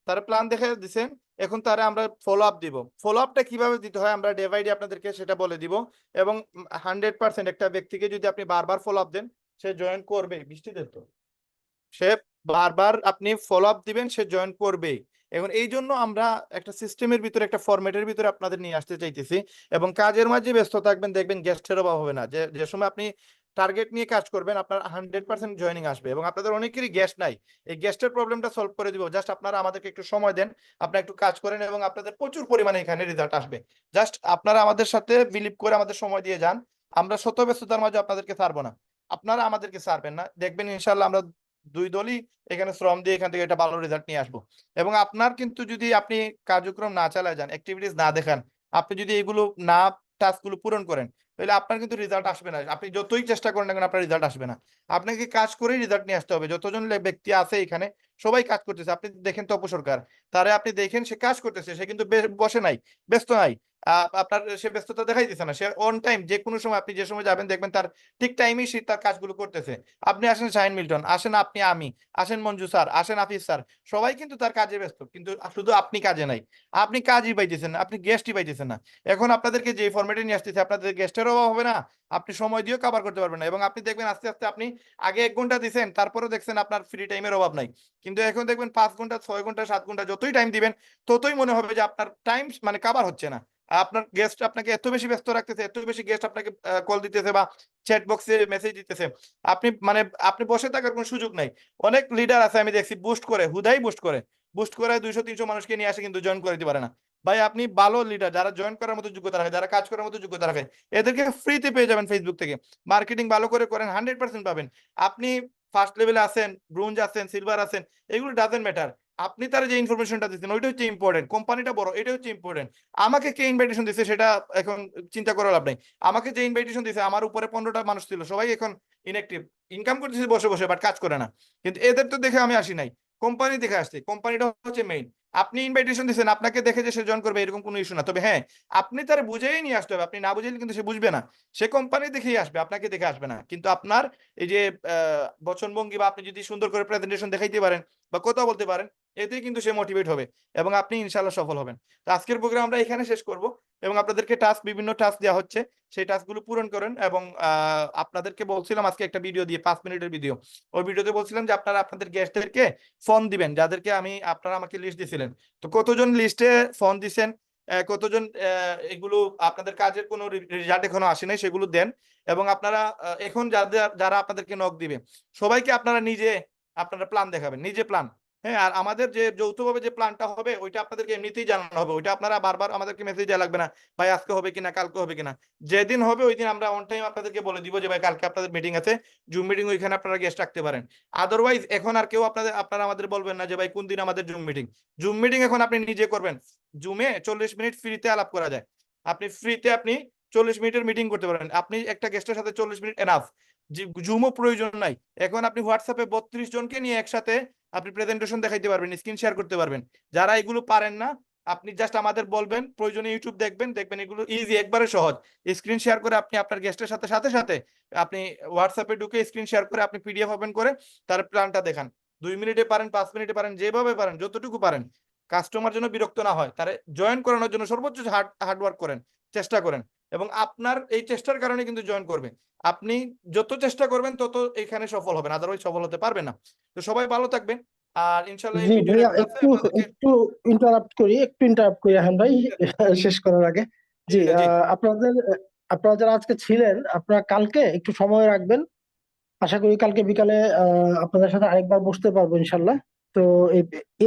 তারা প্ল্যান দেখে দিছেন। এখন তারা আমরা ফলো আপ দিব। ফলো আপটা কিভাবে দিতে হয় আমরা ডে বাই ডে আপনাদেরকে সেটা বলে দিব। এবং 100% একটা ব্যক্তিকে যদি আপনি বারবার ফলো আপ দেন, সে জয়েন করবে। বৃষ্টিতে তো সে বারবার আপনি ফলো আপ দিবেন, সে জয়েন করবেই। এখন এই জন্য আমরা একটা সিস্টেমের ভিতরে, একটা ফরম্যাটের ভিতরে আপনাদের নিয়ে আসতে চাইতেছি। এবং কাজের মাঝে ব্যস্ত থাকবেন, দেখবেন গেস্টের অভাব হবে না। যে যে সময় আপনি টার্গেট নিয়ে কাজ করবেন, আপনার 100% জয়েনিং আসবে। এবং আপনাদের অনেকেরই গেস্ট নাই, এই গেস্টের প্রবলেমটা সলভ করে দিব। জাস্ট আপনারা আমাদেরকে একটু সময় দেন, আপনারা একটু কাজ করেন, এবং আপনাদের প্রচুর পরিমাণে এখানে রেজাল্ট আসবে। জাস্ট আপনারা আমাদের সাথে বিলিভ করে আমাদের সময় দিয়ে যান। আমরা শত ব্যস্ততার মাঝে আপনাদেরকে ছাড়বো না, আপনারা আমাদেরকে ছাড়বেন না। দেখবেন ইনশাল্লাহ আমরা দুই দলই এখানে শ্রম দিয়ে এখান থেকে একটা ভালো রেজাল্ট নিয়ে আসবো। এবং আপনার কিন্তু যদি আপনি কার্যক্রম না চালায় যান, অ্যাক্টিভিটিস না দেখান, আপনি যদি এগুলো না টাস্কগুলো পূরণ করেন, তাহলে আপনার কিন্তু রেজাল্ট আসবে না। আপনি যতই চেষ্টা করেন না কেন, আপনার রেজাল্ট আসবে না। আপনাকে কাজ করেই রেজাল্ট নিয়ে আসতে হবে। যতজন ব্যক্তি আছে এখানে সবাই কাজ করতেছে। আপনি দেখেন তপু সরকার, তারে আপনি দেখেন সে কাজ করতেছে, সে কিন্তু বসে নাই, ব্যস্ত নাই। আপনার সে ব্যস্ততা দেখাই দিচ্ছে না, সে অন টাইম। যে কোনো সময় আপনি যে সময় যাবেন দেখবেন তার ঠিক টাইমেই সে তার কাজগুলো করতেছে। আপনি আসেন শাহিন মিল্টন, আসেন আপনি, আমি আসেন, মঞ্জু স্যার, আসেন আফিস স্যার, সবাই কিন্তু তার কাজে ব্যস্ত, কিন্তু শুধু আপনি কাজে নাই। আপনি কাজই পাইতেছেন না, আপনি গেস্টই পাইতেছেন না। এখন আপনাদেরকে যে ফরম্যাটে নিয়ে আসতেছে, আপনাদের গেস্টের অভাব হবে না, আপনি সময় দিয়েও কভার করতে পারবেন না। এবং আপনি দেখবেন আস্তে আস্তে আপনি আগে 1 ঘন্টা দিচ্ছেন, তারপরে দেখছেন আপনার ফ্রি টাইমের অভাব নাই। কিন্তু এখন দেখবেন 5 ঘন্টা, 6 ঘন্টা, 7 ঘন্টা যতই টাইম দিবেন, ততই মনে হবে যে আপনার টাইম মানে কভার হচ্ছে না। আপনার গেস্ট আপনাকে এত বেশি ব্যস্ত রাখতেছে, এত বেশি গেস্ট আপনাকে কল দিতেছে বা চ্যাট বক্সে মেসেজ দিতেছে, আপনি মানে আপনি বসে থাকার কোনো সুযোগ নাই। অনেক লিডার আছে আমি দেখছি, বুস্ট করে, হুদাই বুস্ট করে 200-300 মানুষকে নিয়ে আসে, কিন্তু জয়েন করে দিতে পারে না। ভাই আপনি ভালো লিডার, যারা জয়েন করার মতো যোগ্যতা রাখে, যারা কাজ করার মতো যোগ্যতা রাখে, এদেরকে ফ্রিতে পেয়ে যাবেন ফেসবুক থেকে। মার্কেটিং ভালো করে করেন, 100% পাবেন। আপনি ফার্স্ট লেভেলে আছেন, ব্রোঞ্জ আছেন, সিলভার আছেন, এগুলো ডাজেন্ট ম্যাটার। আপনি তার যে ইনফরমেশনটা দিচ্ছেন ওইটা হচ্ছে ইম্পর্টেন্ট, কোম্পানিটা বড় এটা হচ্ছে ইম্পর্টেন্ট। আমাকে কে ইনভাইটেশন দিচ্ছে সেটা এখন চিন্তা করার লাভ নাই। আমাকে যে ইনভাইটেশন দিচ্ছে, আমার উপরে 15টা মানুষ ছিল, সবাই এখন ইনঅ্যাক্টিভ, ইনকাম করতেছে বসে বসে, বাট কাজ করে না। কিন্তু এদের তো দেখে আমি আসি নাই, কোম্পানি দেখে আসছি, কোম্পানিটা হচ্ছে মেইন। আপনি ইনভাইটেশন দিচ্ছেন, আপনাকে দেখে যে সে জয়েন করবে এরকম কোনো ইস্যু না। তবে হ্যাঁ, আপনি তার বুঝেই নিয়ে আসতে হবে। আপনি না বুঝেলে কিন্তু সে বুঝবে না, সে কোম্পানি দেখেই আসবে, আপনাকে দেখে আসবে না। কিন্তু আপনার এই যে বচনভঙ্গি, বা আপনি যদি সুন্দর করে প্রেজেন্টেশন দেখাইতে পারেন বা কথা বলতে পারেন, এতেই কিন্তু সে মোটিভেট হবে, এবং আপনি ইনশাল্লাহ সফল হবেন। তো আজকের প্রোগ্রাম আমরা এখানে শেষ করব, এবং আপনাদেরকে বিভিন্ন টাস্ক দেওয়া হচ্ছে, সেই টাস্কগুলো পূরণ করেন। এবং আপনাদেরকে বলছিলাম আজকে একটা ভিডিও দিয়ে, 5 মিনিটের ভিডিও, ওই ভিডিওতে বলছিলাম যে আপনারা আপনাদের গেস্টদেরকে ফোন দিবেন, যাদেরকে আপনারা আমাকে লিস্ট দিছিলেন। তো কতজন লিস্টে ফোন দিছেন, কতজন এগুলো আপনাদের কাজের কোনো রেজাল্ট এখনো আসে নাই, সেগুলো দেন। এবং আপনারা এখন যারা আপনাদেরকে নক দিবে, সবাইকে আপনারা আপনারা প্ল্যান দেখাবেন, নিজে প্ল্যান। হ্যাঁ, আর আমাদের যে যৌথভাবে যে প্ল্যানটা হবে, ওইটা আপনাদেরকে এমনিতেই জানানো হবে। ওইটা আপনারা বারবার আমাদেরকে মেসেজ দেওয়া লাগবে না, ভাই আজকে হবে কিনা, কালকে হবে কিনা। যেদিন হবে ওই দিন আমরা অন টাইম আপনাদেরকে বলে দিব যে ভাই কালকে আপনাদের মিটিং আছে, জুম মিটিং, ওইখানে আপনারা গেস্ট রাখতে পারেন। আদারওয়াইজ এখন আর কেউ আপনারা আমাদের বলবেন না যে ভাই কোন দিন আমাদের জুম মিটিং এখন আপনি নিজে করবেন। জুমে 40 মিনিট ফ্রিতে আলাপ করা যায়। আপনি ফ্রিতে 40 মিনিটের মিটিং করতে পারেন। আপনি একটা গেস্টের সাথে 40 মিনিট এনাফ, জুমও প্রয়োজন নাই। এখন আপনি হোয়াটসঅ্যাপে 32 জনকে নিয়ে একসাথে আপনি প্রেজেন্টেশন দেখাইতে পারবেন, স্ক্রিন শেয়ার করতে পারবেন। যারা এগুলো পারেন না, আপনি জাস্ট আমাদের বলবেন, প্রয়োজনে ইউটিউব দেখবেন, এগুলো ইজি, একবারে সহজ। স্ক্রিন শেয়ার করে আপনি আপনার গেস্টের সাথে সাথে সাথে আপনি হোয়াটসঅ্যাপে ঢুকে স্ক্রিন শেয়ার করে আপনি পিডিএফ ওপেন করে তার প্ল্যানটা দেখান। 2 মিনিটে পারেন, 5 মিনিটে পারেন, যেভাবে পারেন, যতটুকু পারেন। কাস্টমার যেন বিরক্ত না হয়, তারা জয়েন করানোর জন্য সর্বোচ্চ হার্ড ওয়ার্ক করেন, চেষ্টা করেন। এবং আপনার এই চেষ্টার কারণে কিন্তু জয়েন করবে। আপনি যত চেষ্টা করবেন তত এখানে সফল হবেন, আদারওয়াইজ সফল হতে পারবেন না। তো সবাই ভালো থাকবেন। আর ইনশাআল্লাহ এই জি ভিডিও ভাইয়া, রেকর্ড আছে আপনাদেরকে। একটু ইন্টারাপ্ট করি রায়হান ভাই শেষ করার আগে। জি, জি। আপনারা যারা আজকে ছিলেন, আপনারা কালকে একটু সময় রাখবেন। আশা করি কালকে বিকালে আপনাদের সাথে আরেকবার বসতে পারবো ইনশাল্লাহ। তো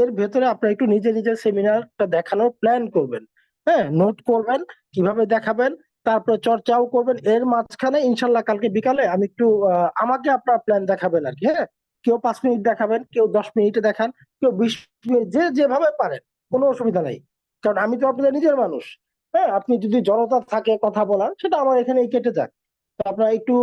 এর ভেতরে আপনারা একটু নিজে নিজের সেমিনারটা দেখানোর প্ল্যান করবেন। হ্যাঁ, নোট করবেন কিভাবে দেখাবেন, তারপরে চর্চাও করবেন। এর মাঝখানে ইনশাল্লাহ কালকে বিকালে আমি একটু আমাকে আপনার প্ল্যান দেখাবেন আর কি। হ্যাঁ, কেউ 5 মিনিট দেখাবেন, কেউ 10 মিনিটে দেখান, কেউ 20 মিনিট, যে যেভাবে পারেন, কোনো অসুবিধা নেই। কারণ আমি তো আপনাদের নিজের মানুষ। হ্যাঁ, আপনি যদি জড়তা থাকে কথা বলার, সেটা আমার এখানেই কেটে যাক। তো আপনারা একটু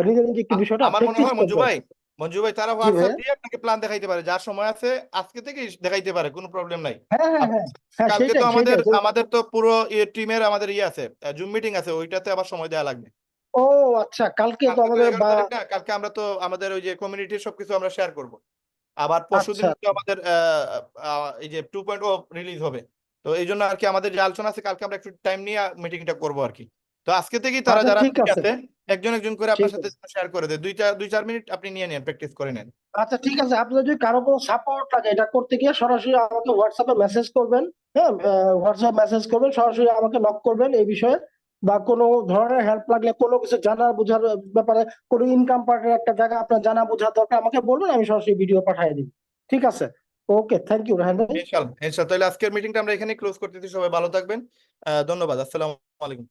নিজে নিজে একটু বিষয়টা আমার মনে প্র্যাকটিস হয় করবেন। মঞ্জু ভাই তারা জি হোয়াটসঅ্যাপ ভাইয়া। দিয়ে আপনাকে প্ল্যান দেখাইতে পারে, যার সময় আছে আজকে থেকে দেখাইতে পারে, কোনো প্রবলেম নাই। হ্যাঁ হ্যাঁ আপ- হ্যাঁ হ্যাঁ, কালকে তো সেটাই আমাদের সেটাই। আমাদের তো পুরো টিমের আমাদের আছে, জুম মিটিং আছে, ওইটাতে আবার সময় দেওয়া লাগবে। ও আচ্ছা, কালকে তো কালকে তো আমাদের 11 তারিখ না, কালকে আমরা তো আমাদের ওই যে কমিউনিটির সবকিছু আমরা শেয়ার করব। আবার পরশুদিন আচ্ছা তো আমাদের এই যে 2.0 রিলিজ হবে। তো এই জন্য আর কি আমাদের যে আলোচনা আছে কালকে আমরা একটু টাইম নিয়ে মিটিংটা করবো আর কি। তো আজকে থেকেই তারা আচ্ছা, যারা ঠিক free আছে, আছে একজন একজন করে ঠিক আপনার সাথে আছে। শেয়ার করে দেয়, 2-4 মিনিট আপনি নিয়ে নেন, প্র্যাকটিস করে নেন। আচ্ছা, ঠিক আছে, আপনার যদি কারো কোনো সাপোর্ট লাগে এটা করতে গিয়ে সরাসরি আমাকে হোয়াটসঅ্যাপে মেসেজ করবেন। হ্যাঁ, হোয়াটসঅ্যাপ মেসেজ করবেন, সরাসরি আমাকে নক করবেন এই বিষয়ে। বা কোনো ধরনের হেল্প লাগলে, কোনো কিছু জানার বোঝার ব্যাপারে, কোনো ইনকাম পার্টের একটা জায়গা আপনার জানা বোঝার দরকার, আমাকে বলবেন, আমি সরাসরি ভিডিও পাঠিয়ে দিব। ঠিক আছে, ওকে, থ্যাংক ইউ রাহান ভাই। ইনশাআল্লাহ ইনশাআল্লাহ। তাহলে আজকের মিটিংটা আমরা এখানে ক্লোজ করতেছি, সবাই ভালো থাকবেন, ধন্যবাদ, আসসালামু আলাইকুম।